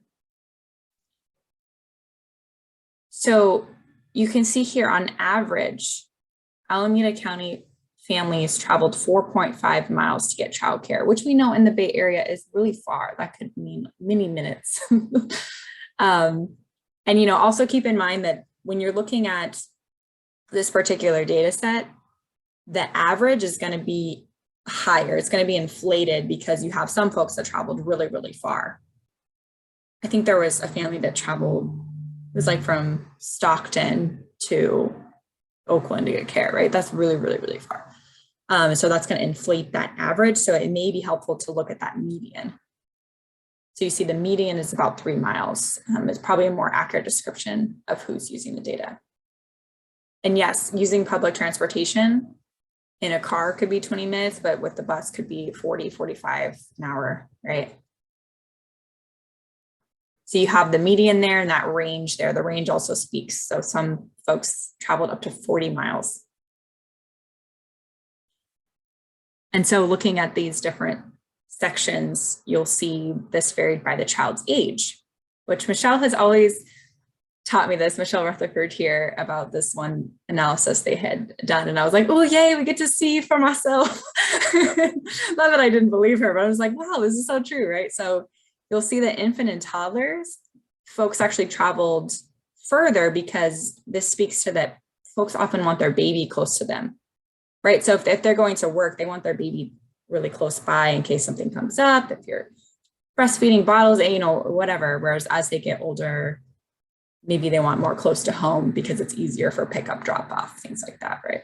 So you can see here on average, Alameda County families traveled 4.5 miles to get childcare, which we know in the Bay Area is really far. That could mean many minutes. And also keep in mind that when you're looking at this particular data set, the average is going to be higher. It's going to be inflated because you have some folks that traveled really, really far. I think there was a family that traveled, it was like from Stockton to Oakland to get care, right? That's really, really, really far. So that's going to inflate that average. So it may be helpful to look at that median. So you see the median is about 3 miles. It's probably a more accurate description of who's using the data. And yes, using public transportation in a car could be 20 minutes, but with the bus could be 40, 45 an hour, right? So you have the median there and that range there. The range also speaks. So some folks traveled up to 40 miles. And so looking at these different sections, you'll see this varied by the child's age, which Michelle has always taught me this, Michelle Rutherford here, about this one analysis they had done. And I was like, oh, yay, we get to see for myself. Not that I didn't believe her, but I was like, wow, this is so true, right? So you'll see that infant and toddlers, folks actually traveled further because this speaks to that folks often want their baby close to them, right? So if they're going to work, they want their baby really close by in case something comes up, if you're breastfeeding, bottles, whatever. Whereas as they get older, maybe they want more close to home because it's easier for pickup, drop off, things like that, right?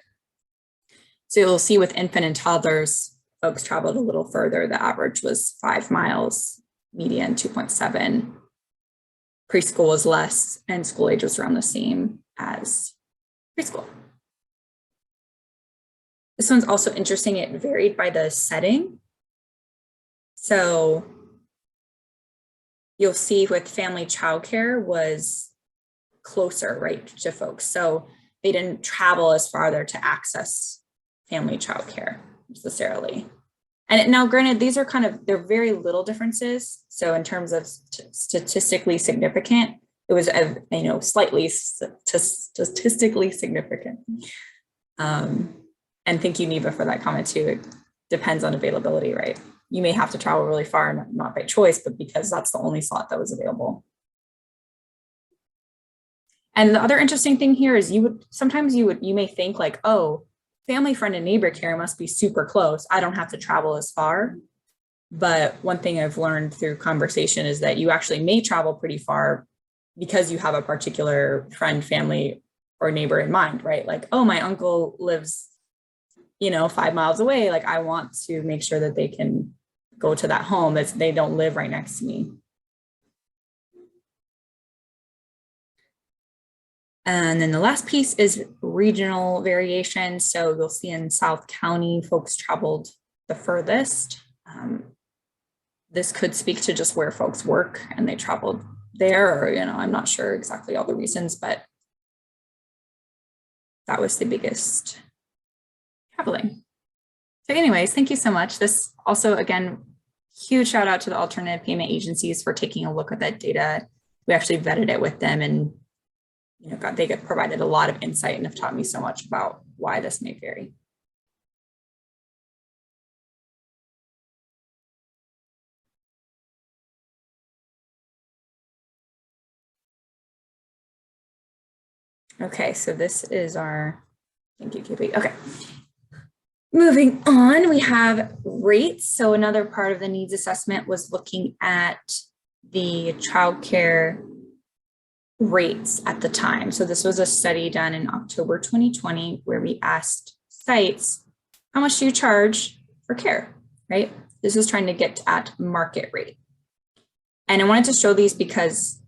So you'll see with infant and toddlers, folks traveled a little further. The average was 5 miles, median 2.7. Preschool was less, and school age was around the same as preschool. This one's also interesting. It varied by the setting. So you'll see with family childcare was closer, right, to folks. So they didn't travel as farther to access family childcare necessarily. And now, granted, these are they're very little differences. So in terms of statistically significant, it was, slightly statistically significant. And thank you, Neva, for that comment too. It depends on availability, right? You may have to travel really far, not by choice, but because that's the only slot that was available. And the other interesting thing here is you may think like, oh, family, friend, and neighbor care must be super close. I don't have to travel as far. But one thing I've learned through conversation is that you actually may travel pretty far because you have a particular friend, family, or neighbor in mind, right? Like, oh, my uncle lives, 5 miles away. Like, I want to make sure that they can go to that home, that they don't live right next to me. And then the last piece is regional variation. So you'll see in South County, folks traveled the furthest. This could speak to just where folks work and they traveled there, or, I'm not sure exactly all the reasons, but that was the biggest traveling. So anyways, thank you so much. This also, again, huge shout out to the alternative payment agencies for taking a look at that data. We actually vetted it with them, and they provided a lot of insight and have taught me so much about why this may vary. Okay, so this is our, thank you, KP. Okay. Moving on, we have rates. So another part of the needs assessment was looking at the childcare rates at the time. So this was a study done in October 2020 where we asked sites, how much do you charge for care, right? This is trying to get at market rate. And I wanted to show these because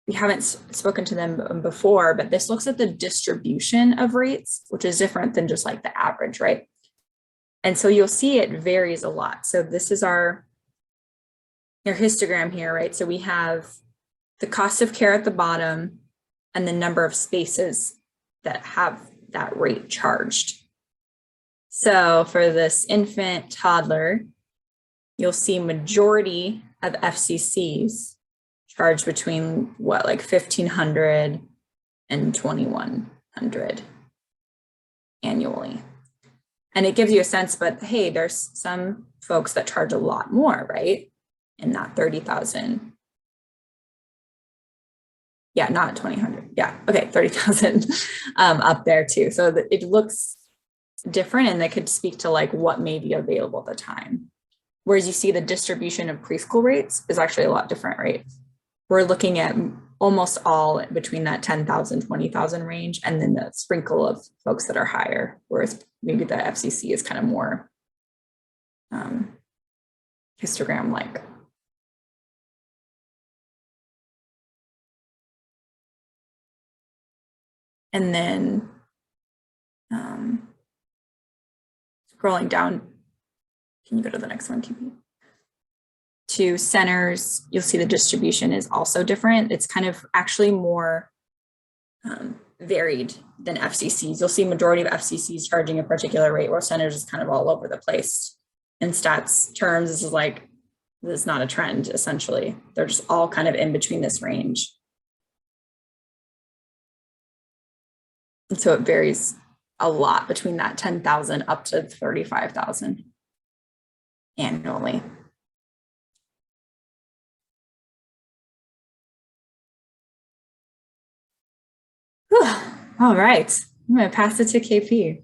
we haven't spoken to them before, but this looks at the distribution of rates, which is different than just like the average, right? And so you'll see it varies a lot. So this is our histogram here, right? So we have the cost of care at the bottom and the number of spaces that have that rate charged. So for this infant toddler, you'll see majority of FCCs charged between like $1,500 and $2,100 annually. And it gives you a sense, but hey, there's some folks that charge a lot more, right? In that 30,000. Yeah, not 2,000. Yeah, okay, 30,000 up there too. So it looks different, and that could speak to like what may be available at the time. Whereas you see the distribution of preschool rates is actually a lot different, right? We're looking at almost all between that 10,000, 20,000 range, and then the sprinkle of folks that are higher, whereas maybe the FCC is kind of more histogram-like. And then scrolling down, can you go to the next one, TP? To centers, you'll see the distribution is also different. It's kind of actually more varied than FCCs. You'll see majority of FCCs charging a particular rate, where centers is kind of all over the place. In stats terms, this is not a trend, essentially. They're just all kind of in between this range. And so it varies a lot between that 10,000 up to 35,000 annually. Whew. All right, I'm going to pass it to KP.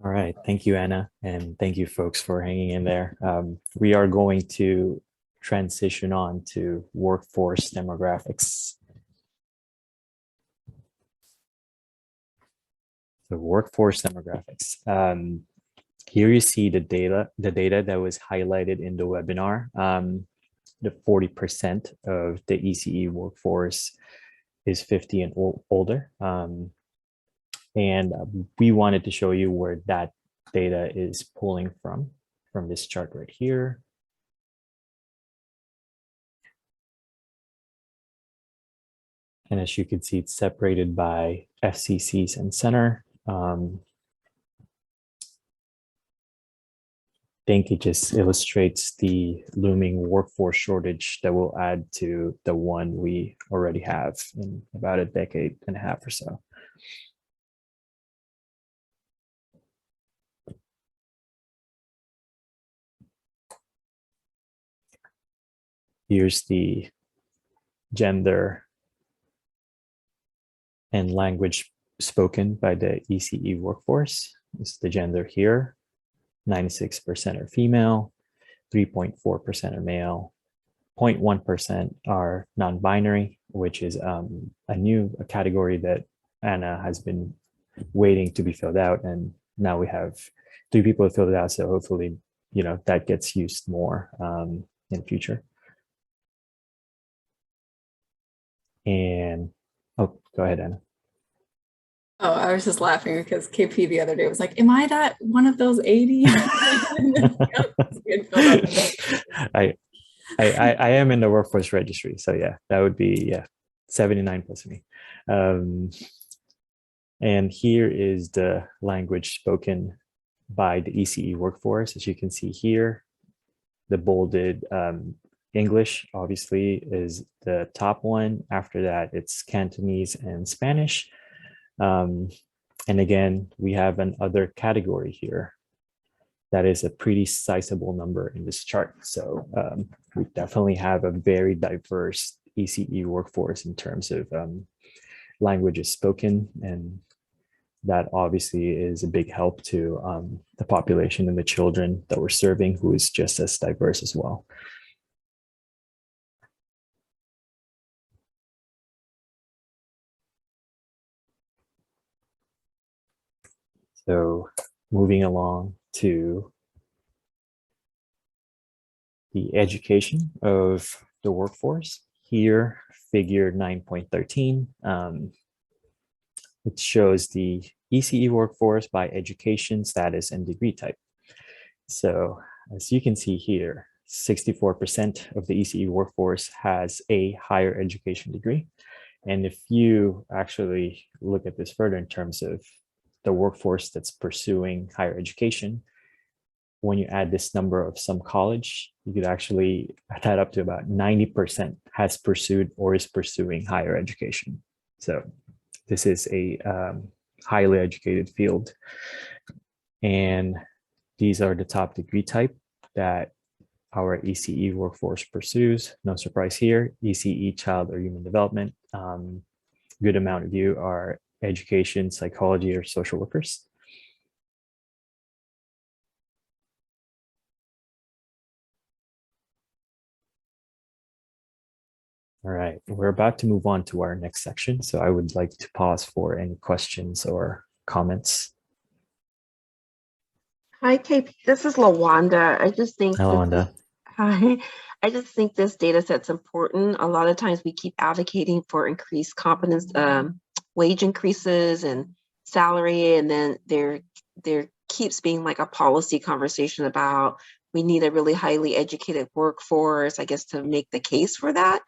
All right, thank you, Anna, and thank you folks for hanging in there. We are going to transition on to workforce demographics. So workforce demographics. Here you see the data that was highlighted in the webinar. The 40% of the ECE workforce is 50 and older. And we wanted to show you where that data is pulling from this chart right here. And as you can see, it's separated by FCCs and center. I think it just illustrates the looming workforce shortage that will add to the one we already have in about a decade and a half or so. Here's the gender and language spoken by the ECE workforce. This is the gender here. 96% are female, 3.4% are male, 0.1% are non-binary, which is a new category that Anna has been waiting to be filled out. And now we have 3 people who filled it out. So hopefully, that gets used more in the future. And, oh, go ahead, Anna. Oh, I was just laughing because KP the other day was like, am I that one of those 80? I am in the workforce registry. So yeah, that would be 79 plus me. And here is the language spoken by the ECE workforce. As you can see here, the bolded English obviously is the top one. After that, it's Cantonese and Spanish. And again, we have another category here that is a pretty sizable number in this chart. So we definitely have a very diverse ECE workforce in terms of languages spoken, and that obviously is a big help to the population and the children that we're serving, who is just as diverse as well. So moving along to the education of the workforce. Here, figure 9.13. It shows the ECE workforce by education, status, and degree type. So as you can see here, 64% of the ECE workforce has a higher education degree. And if you actually look at this further in terms of the workforce that's pursuing higher education, when you add this number of some college, you could actually add that up to about 90% has pursued or is pursuing higher education. So this is a highly educated field. And these are the top degree type that our ECE workforce pursues. No surprise here, ECE, child or human development. Good amount of you are education, psychology, or social workers. All right, we're about to move on to our next section. So I would like to pause for any questions or comments. Hi, KP. This is Lawanda. I just think Hello, Lawanda. Hi. I just think this data set's important. A lot of times we keep advocating for increased competence, wage increases and salary, and then there keeps being like a policy conversation about we need a really highly educated workforce, I guess, to make the case for that.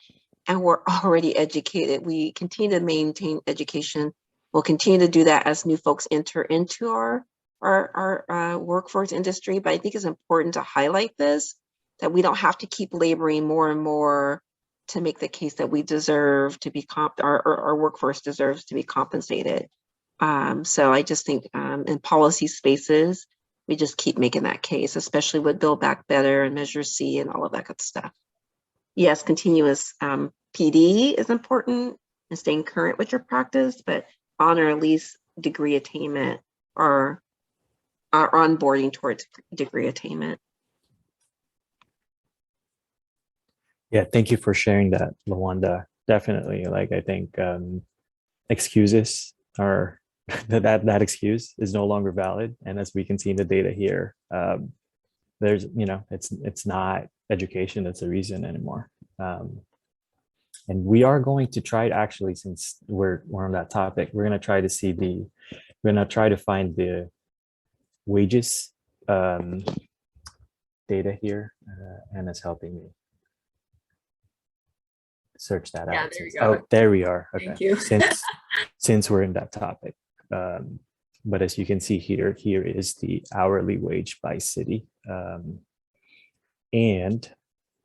And we're already educated. We continue to maintain education. We'll continue to do that as new folks enter into our workforce industry. But I think it's important to highlight this, that we don't have to keep laboring more and more to make the case that we deserve to be our workforce deserves to be compensated. So I just think in policy spaces, we just keep making that case, especially with Build Back Better and Measure C and all of that good stuff. Yes, continuous PD is important and staying current with your practice, but honor at least degree attainment or onboarding towards degree attainment. Yeah, thank you for sharing that, Lawanda. Definitely, like I think excuses are that excuse is no longer valid, and as we can see in the data here, there's it's not education that's the reason anymore. And we are going to try to actually, since we're on that topic, we're going to try to find the wages data here. Anna's helping me search that Yeah, out. there you Oh, go. there we are. Okay. Thank you. Since we're in that topic. But as you can see here is the hourly wage by city. And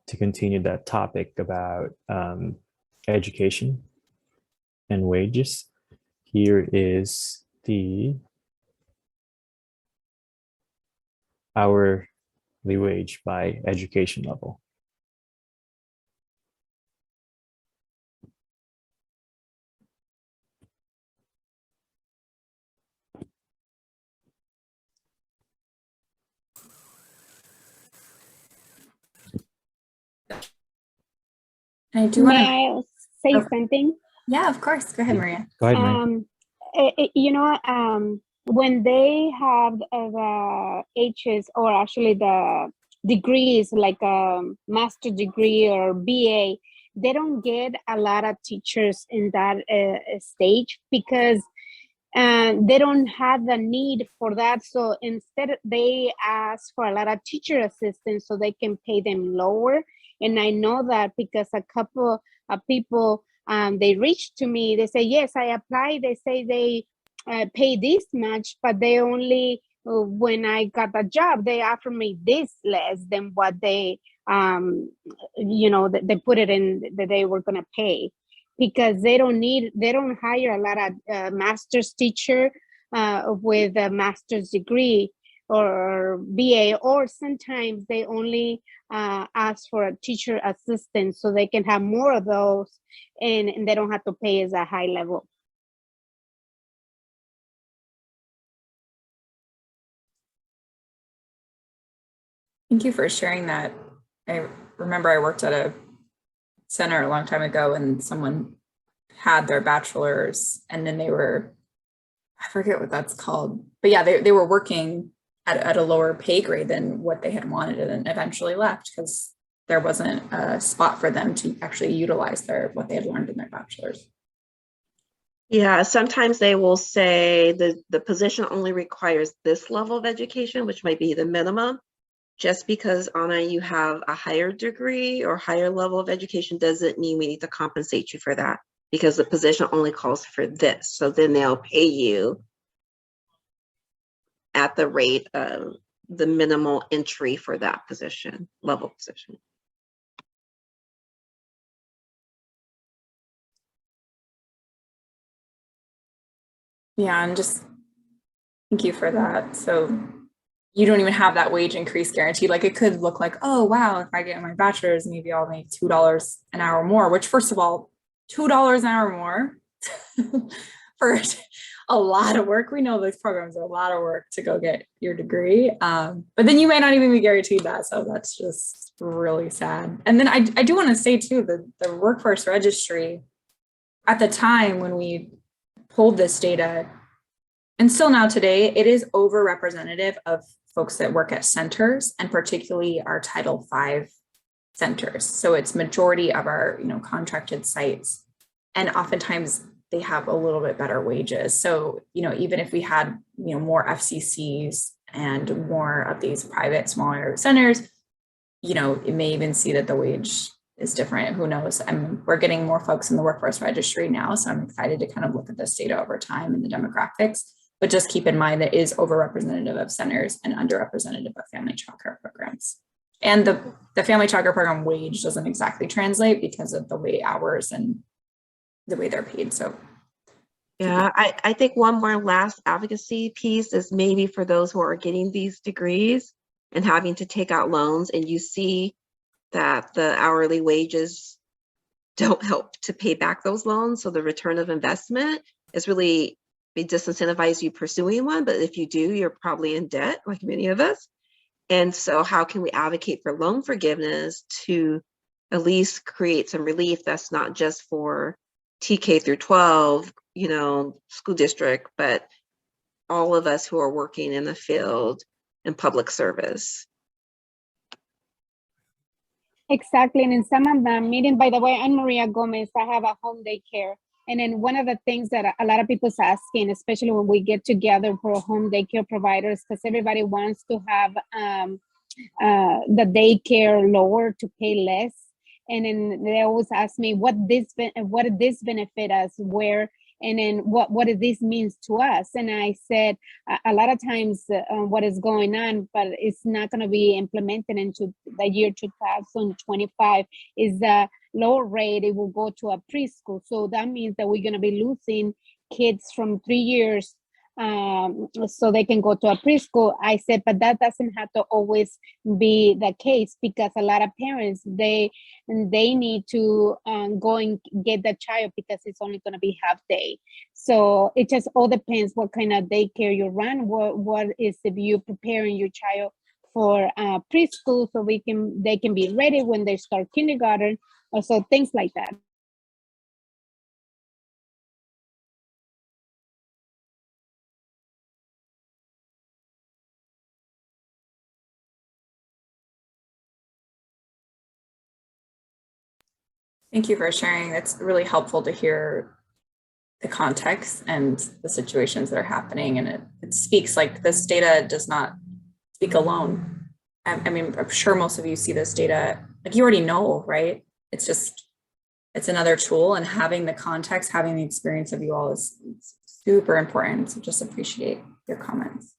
to continue that topic about education and wages, here is the hourly wage by education level. And I do want to. May I say Oh. something? Yeah, of course. Go ahead, Maria. Go ahead, Mary. When they have the H's or actually the degrees like a master degree or BA, they don't get a lot of teachers in that stage because they don't have the need for that. So instead they ask for a lot of teacher assistants so they can pay them lower. And I know that because a couple of people, they reach to me, they say, yes, I applied. They say they pay this much, but they only, when I got the job, they offer me this less than what they, they put it in that they were gonna pay. Because they don't hire a lot of master's teacher with a master's degree or BA, or sometimes they only ask for a teacher assistant so they can have more of those and they don't have to pay as a high level. Thank you for sharing that. I remember I worked at a center a long time ago and someone had their bachelor's and then they were, I forget what that's called, but yeah, they were working at a lower pay grade than what they had wanted and then eventually left because there wasn't a spot for them to actually utilize what they had learned in their bachelor's. Yeah, sometimes they will say the position only requires this level of education, which might be the minimum. Just because, Anna, you have a higher degree or higher level of education doesn't mean we need to compensate you for that because the position only calls for this. So then they'll pay you at the rate of the minimal entry for that position, level position. Yeah, and just thank you for that. So you don't even have that wage increase guaranteed. Like it could look like, oh, wow, if I get my bachelor's, maybe I'll make $2 an hour more, which first of all, $2 an hour more for a lot of work. We know these programs are a lot of work to go get your degree. But then you may not even be guaranteed that. So that's just really sad. And then I do want to say too, the workforce registry at the time when we pulled this data, and still now today, it is overrepresentative of folks that work at centers and particularly our Title V centers. So it's majority of our, contracted sites. And oftentimes they have a little bit better wages. So, even if we had, more FCCs and more of these private smaller centers, it may even see that the wage is different. Who knows? We're getting more folks in the workforce registry now. So I'm excited to kind of look at this data over time and the demographics. But just keep in mind that it is overrepresentative of centers and underrepresentative of family childcare programs. And the family childcare program wage doesn't exactly translate because of the way hours and the way they're paid. So Yeah, I think one more last advocacy piece is maybe for those who are getting these degrees and having to take out loans, and you see that the hourly wages don't help to pay back those loans. So the return of investment is really, they disincentivize you pursuing one, but if you do, you're probably in debt, like many of us. And so how can we advocate for loan forgiveness to at least create some relief that's not just for TK through 12, school district, but all of us who are working in the field in public service. Exactly. And in some of the meeting, by the way, I'm Maria Gomez. I have a home daycare. And then one of the things that a lot of people's asking, especially when we get together for home daycare providers, because everybody wants to have the daycare lower to pay less. And then they always ask me what did this benefit us, where, and then what this means to us. And I said a lot of times what is going on, but it's not going to be implemented into the year 2025 is the lower rate. It will go to a preschool. So that means that we're going to be losing kids from 3 years so they can go to a preschool. I said, but that doesn't have to always be the case, because a lot of parents, they need to go and get the child because it's only going to be half day. So it just all depends what kind of daycare you run. What is if you're preparing your child for preschool so they can be ready when they start kindergarten, or so things like that. thank you for sharing. It's really helpful to hear the context and the situations that are happening. And it speaks, like, this data does not speak alone. I mean, I'm sure most of you see this data, like, you already know, right? It's another tool, and having the context, having the experience of you all is super important. So just appreciate your comments.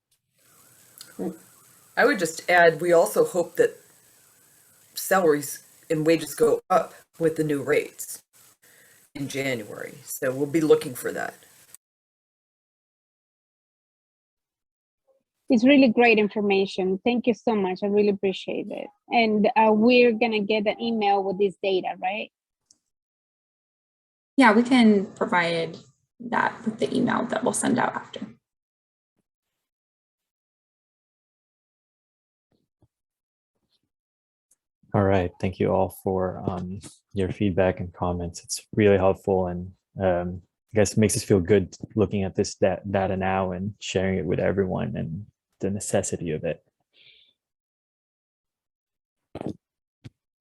I would just add, we also hope that salaries and wages go up with the new rates in January. So we'll be looking for that. It's really great information. Thank you so much. I really appreciate it. And we're going to get an email with this data, right? Yeah, we can provide that with the email that we'll send out after. All right, thank you all for your feedback and comments. It's really helpful, and I guess it makes us feel good looking at this data now and sharing it with everyone and the necessity of it. Okay,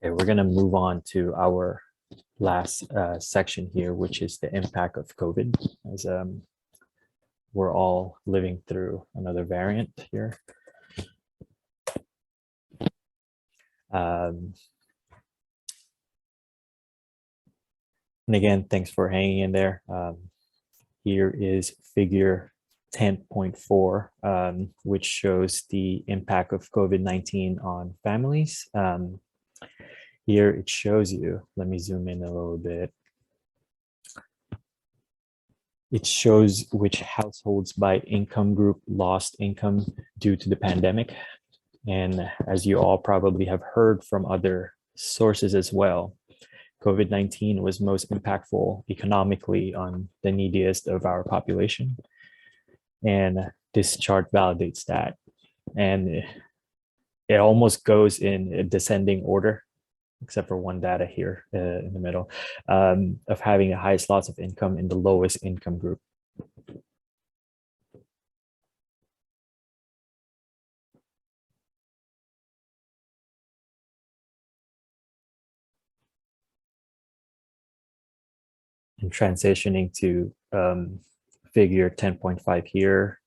we're going to move on to our last section here, which is the impact of COVID, as we're all living through another variant here. And again, thanks for hanging in there. Here is figure 10.4, which shows the impact of COVID-19 on families. Here it shows you, let me zoom in a little bit. It shows which households by income group lost income due to the pandemic. And as you all probably have heard from other sources as well, COVID-19 was most impactful economically on the neediest of our population. And this chart validates that. And it almost goes in a descending order, except for one data here in the middle, of having the highest loss of income in the lowest income group. And transitioning to figure 10.5 here,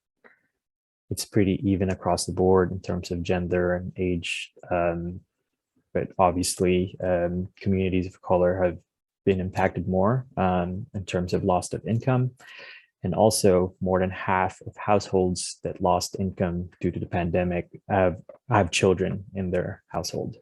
it's pretty even across the board in terms of gender and age. But obviously, communities of color have been impacted more in terms of loss of income. And also more than half of households that lost income due to the pandemic have children in their household.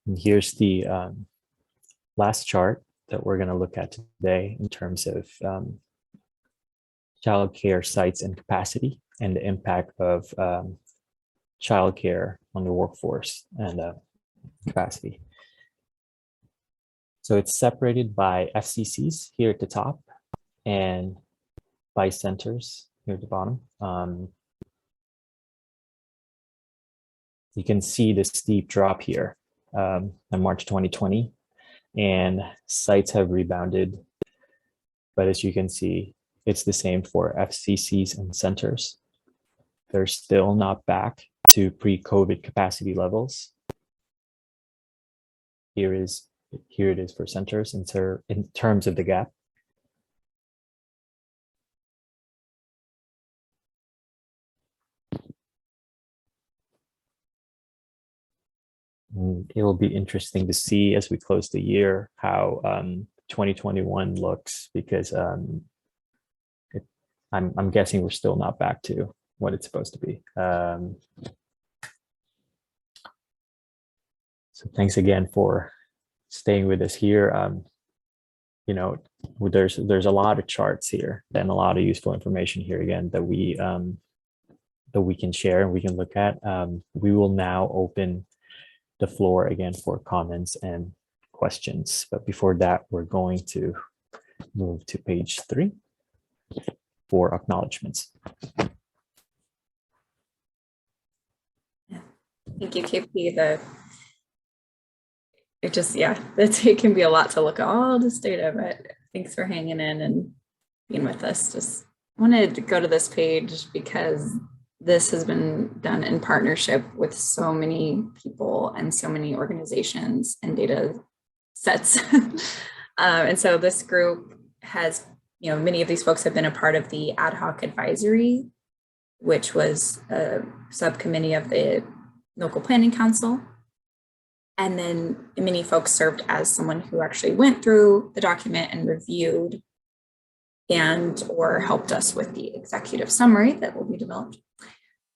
And here's the last chart that we're going to look at today in terms of childcare sites and capacity and the impact of childcare on the workforce and capacity. So it's separated by FCCs here at the top and by centers here at the bottom. You can see the steep drop here in March 2020, and sites have rebounded. But as you can see, it's the same for FCCs and centers. They're still not back to pre-COVID capacity levels. Here it is for centers in terms of the gap. And it will be interesting to see as we close the year how 2021 looks, because I'm guessing we're still not back to what it's supposed to be. So thanks again for staying with us here. You know, there's a lot of charts here and a lot of useful information here again that we can share and we can look at. We will now open the floor again for comments and questions. But before that, we're going to move to page 3 for acknowledgements. Thank you, KP. It can be a lot to look at all this data, but thanks for hanging in and being with us. Just wanted to go to this page because this has been done in partnership with so many people and so many organizations and data sets. And so this group has, many of these folks have been a part of the ad hoc advisory, which was a subcommittee of the local planning council. And then many folks served as someone who actually went through the document and reviewed or helped us with the executive summary that will be developed.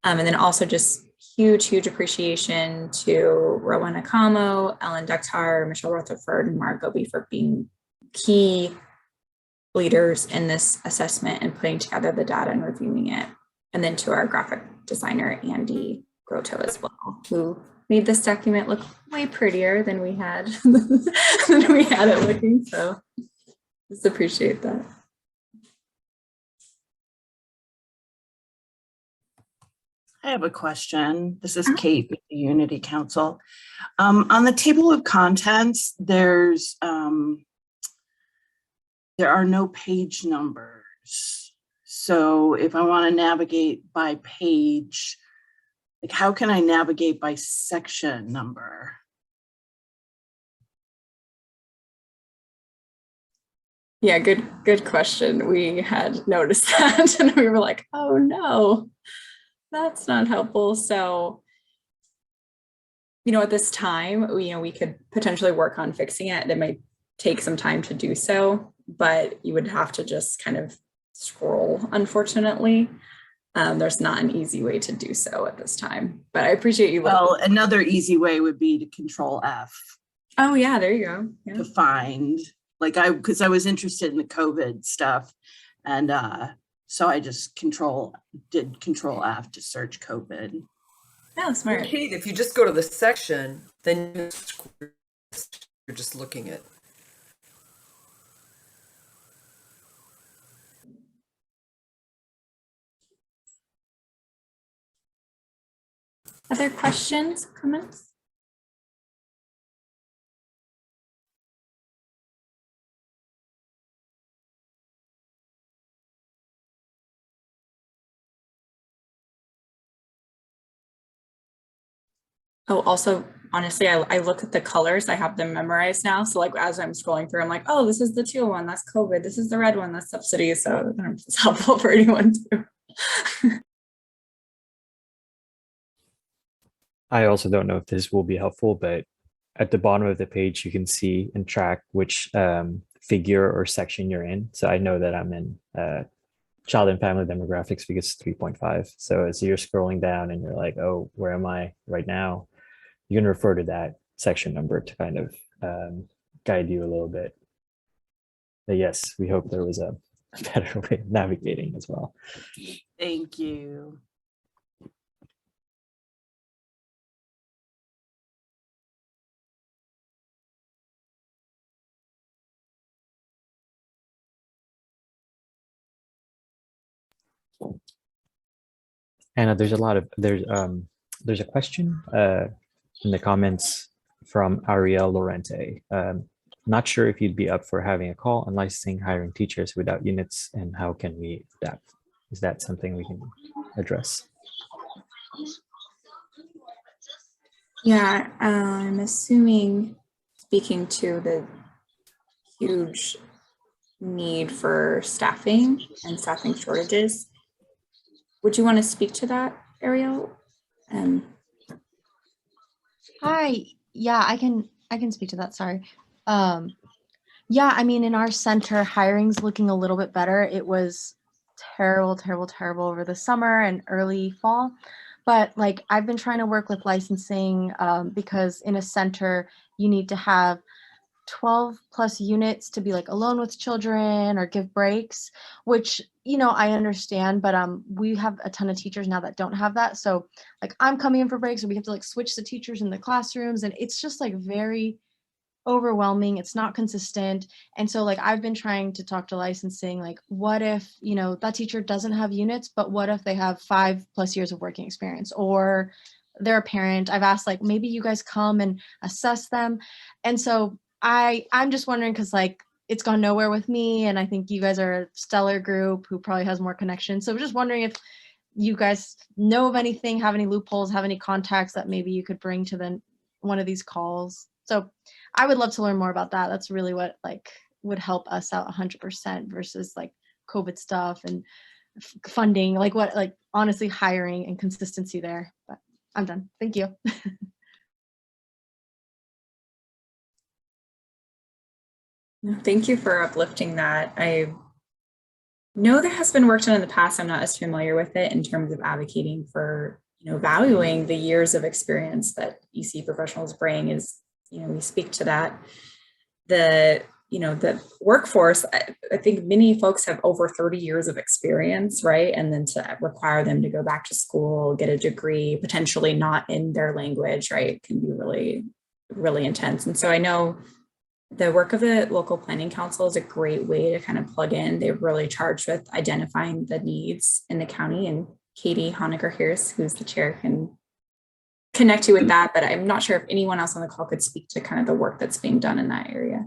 And then also just huge appreciation to Rowena Camo, Ellen Dektar, Michelle Rutherford, and Mara Gobi for being key leaders in this assessment and putting together the data and reviewing it. And then to our graphic designer, Andy Grotto, as well, who made this document look way prettier than we had it looking. So just appreciate that. I have a question. This is Kate with the Unity Council. On the table of contents, there are no page numbers. So if I want to navigate by page, like how can I navigate by section number? Yeah, good question. We had noticed that and we were like, oh no, that's not helpful. So, at this time, we could potentially work on fixing it. It might take some time to do so, but you would have to just kind of scroll, unfortunately. There's not an easy way to do so at this time, but I appreciate you. Well, another easy way would be to Control F. Oh yeah, there you go. Yeah. To find, because I was interested in the COVID stuff, and so I just did Control F to search COVID. Oh, smart. Kate, if you just go to the section, then you're just looking at. Other questions, comments? Oh, also, honestly, I look at the colors. I have them memorized now. So as I'm scrolling through, I'm like, oh, this is the teal one. That's COVID. This is the red one. That's subsidy. So I don't know if it's helpful for anyone too. I also don't know if this will be helpful, but at the bottom of the page, you can see and track which figure or section you're in. So I know that I'm in child and family demographics because it's 3.5. So as you're scrolling down and you're like, oh, where am I right now? You can refer to that section number to kind of guide you a little bit. But yes, we hope there was a better way of navigating as well. Thank you. Anna, there's a question in the comments from Ariel Lorente. Not sure if you'd be up for having a call on licensing hiring teachers without units, and how can we adapt? Is that something we can address? Yeah, I'm assuming, speaking to the huge need for staffing and staffing shortages. Would you want to speak to that, Ariel? Hi. Yeah, I can speak to that. Sorry. Yeah, I mean, in our center, hiring's looking a little bit better. It was terrible over the summer and early fall. But like, I've been trying to work with licensing because in a center, you need to have 12 plus units to be like alone with children or give breaks, which, you know, I understand, but we have a ton of teachers now that don't have that. So like, I'm coming in for breaks, or we have to like switch the teachers in the classrooms, and it's just like very overwhelming. It's not consistent. And so like, I've been trying to talk to licensing, like, what if, you know, that teacher doesn't have units, but what if they have 5+ years of working experience, or they're a parent? I've asked, like, maybe you guys come and assess them. And so I'm just wondering, because like, it's gone nowhere with me, and I think you guys are a stellar group who probably has more connections. So I'm just wondering if you guys know of anything, have any loopholes, have any contacts that maybe you could bring to one of these calls. So I would love to learn more about that. That's really what like would help us out 100% versus like COVID stuff and funding, like what, like honestly hiring and consistency there. But I'm done. Thank you. Thank you for uplifting that. I know there has been work done in the past. I'm not as familiar with it in terms of advocating for, you know, valuing the years of experience that ECE professionals bring. Is, you know, we speak to that. The workforce, I think many folks have over 30 years of experience, right? And then to require them to go back to school, get a degree, potentially not in their language, right, can be really, really intense. And so I know the work of the local planning council is a great way to kind of plug in. They're really charged with identifying the needs in the county, and Katie Honecker here, who's the chair, can connect you with that, but I'm not sure if anyone else on the call could speak to kind of the work that's being done in that area.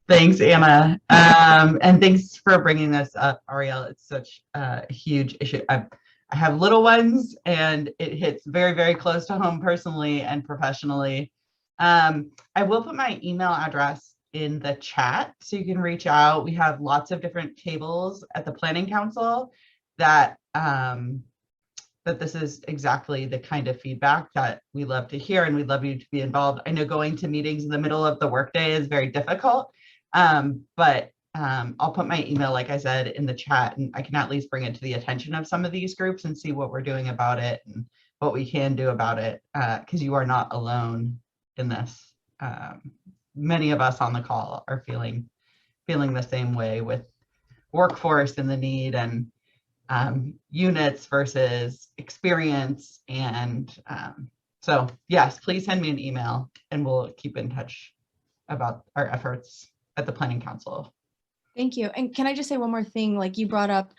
Thanks, Anna. And thanks for bringing this up, Ariel. It's such a huge issue. I have little ones, and it hits very, very close to home personally and professionally. I will put my email address in the chat so you can reach out. We have lots of different tables at the Planning Council that that this is exactly the kind of feedback that we love to hear, and we'd love you to be involved. I know going to meetings in the middle of the workday is very difficult, but I'll put my email, like I said, in the chat, and I can at least bring it to the attention of some of these groups and see what we're doing about it and what we can do about it, because you are not alone in this. Many of us on the call are feeling the same way with workforce and the need, and units versus experience. And so yes, please send me an email and we'll keep in touch about our efforts at the Planning Council. Thank you. And can I just say one more thing? Like, you brought up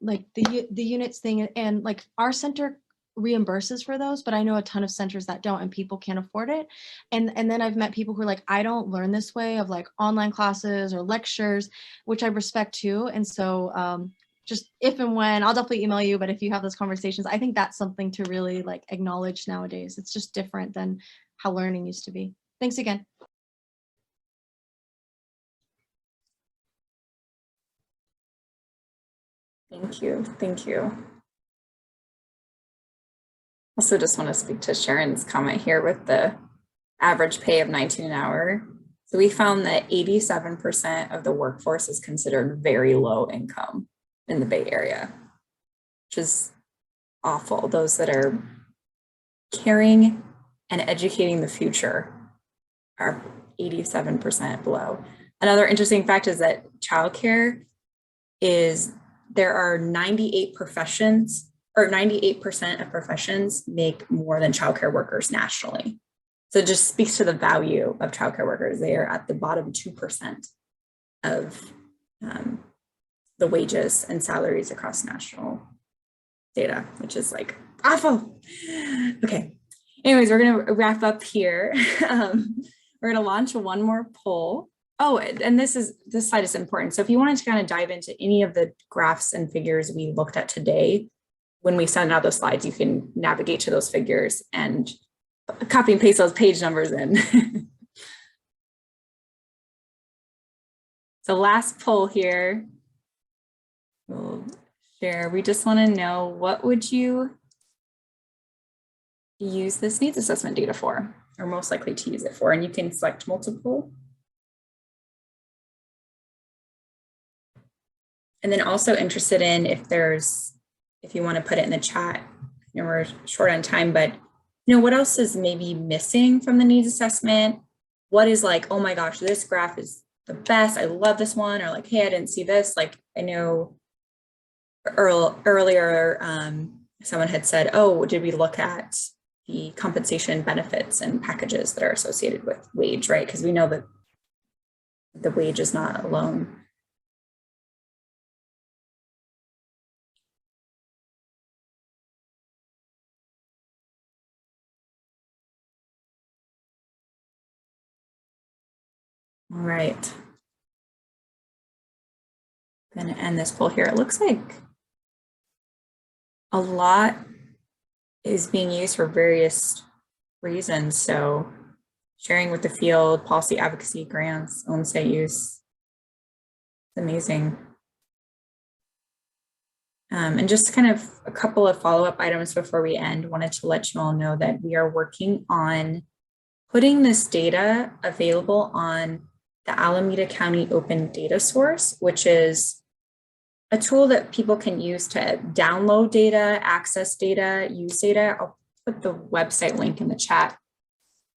like the units thing, and like our center reimburses for those, but I know a ton of centers that don't, and people can't afford it. And then I've met people who are like, I don't learn this way, of like online classes or lectures, which I respect too. And so just if and when, I'll definitely email you, but if you have those conversations, I think that's something to really like acknowledge nowadays. It's just different than how learning used to be. Thanks again. Thank you. Thank you. Also just want to speak to Sharon's comment here with the average pay of $19 an hour. So we found that 87% of the workforce is considered very low income in the Bay Area, which is awful. Those that are caring and educating the future are 87% below. Another interesting fact is that childcare there are 98 professions, or 98% of professions make more than childcare workers nationally. So it just speaks to the value of childcare workers. They are at the bottom 2% of the wages and salaries across national data, which is like awful. Okay. Anyways, we're going to wrap up here. We're going to launch one more poll. Oh, and this slide is important. So if you wanted to kind of dive into any of the graphs and figures we looked at today, when we send out those slides, you can navigate to those figures and copy and paste those page numbers in. So last poll here, we'll share. We just want to know, what would you use this needs assessment data for, or most likely to use it for? And you can select multiple. And then also interested in if you want to put it in the chat, we're short on time, but what else is maybe missing from the needs assessment? What is like, oh my gosh, this graph is the best. I love this one. Or like, hey, I didn't see this. Like, I know earlier someone had said, oh, did we look at the compensation benefits and packages that are associated with wage, right? Because we know that the wage is not alone. All right. I'm going to end this poll here. It looks like a lot is being used for various reasons. So sharing with the field, policy advocacy grants, own site use. It's amazing. And just kind of a couple of follow-up items before we end. Wanted to let you all know that we are working on putting this data available on the Alameda County Open Data Source, which is a tool that people can use to download data, access data, use data. I'll put the website link in the chat.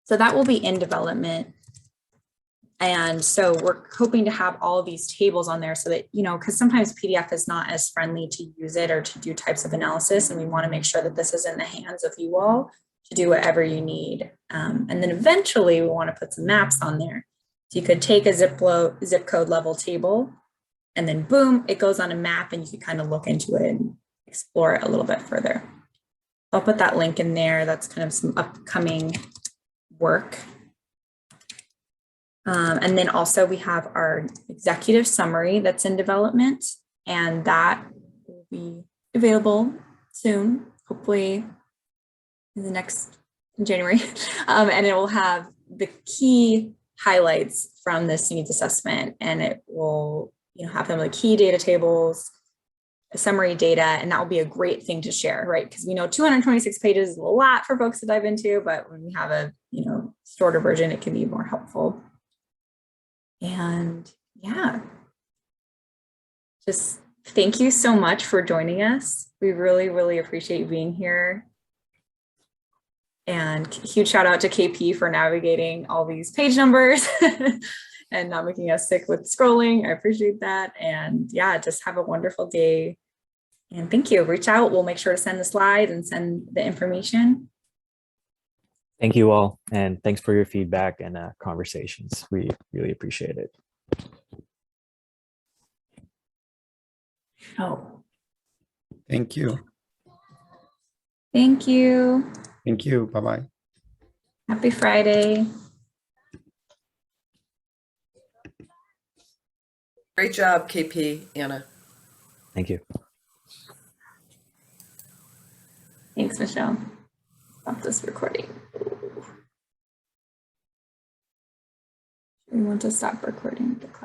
So that will be in development. And so we're hoping to have all of these tables on there so that, because sometimes PDF is not as friendly to use it or to do types of analysis. And we want to make sure that this is in the hands of you all to do whatever you need. And then eventually we want to put some maps on there. So you could take a zip code level table, and then boom, it goes on a map and you can kind of look into it and explore it a little bit further. I'll put that link in there. That's kind of some upcoming work. And then also we have our executive summary that's in development, and that will be available soon, hopefully in January. And it will have the key highlights from this needs assessment, and it will have them like key data tables, summary data, and that will be a great thing to share, right? Because we know 226 pages is a lot for folks to dive into, but when we have a shorter version, it can be more helpful. And yeah, just thank you so much for joining us. We really, really appreciate you being here. And huge shout out to KP for navigating all these page numbers and not making us sick with scrolling. I appreciate that. And yeah, just have a wonderful day. And thank you. Reach out. We'll make sure to send the slides and send the information. Thank you all. And thanks for your feedback and conversations. We really appreciate it. Oh, Thank you. thank you. Thank you. Bye-bye. Happy Friday. Great job, KP, Anna. Thank you. Thanks, Michelle. Stop this recording. We want to stop recording the class.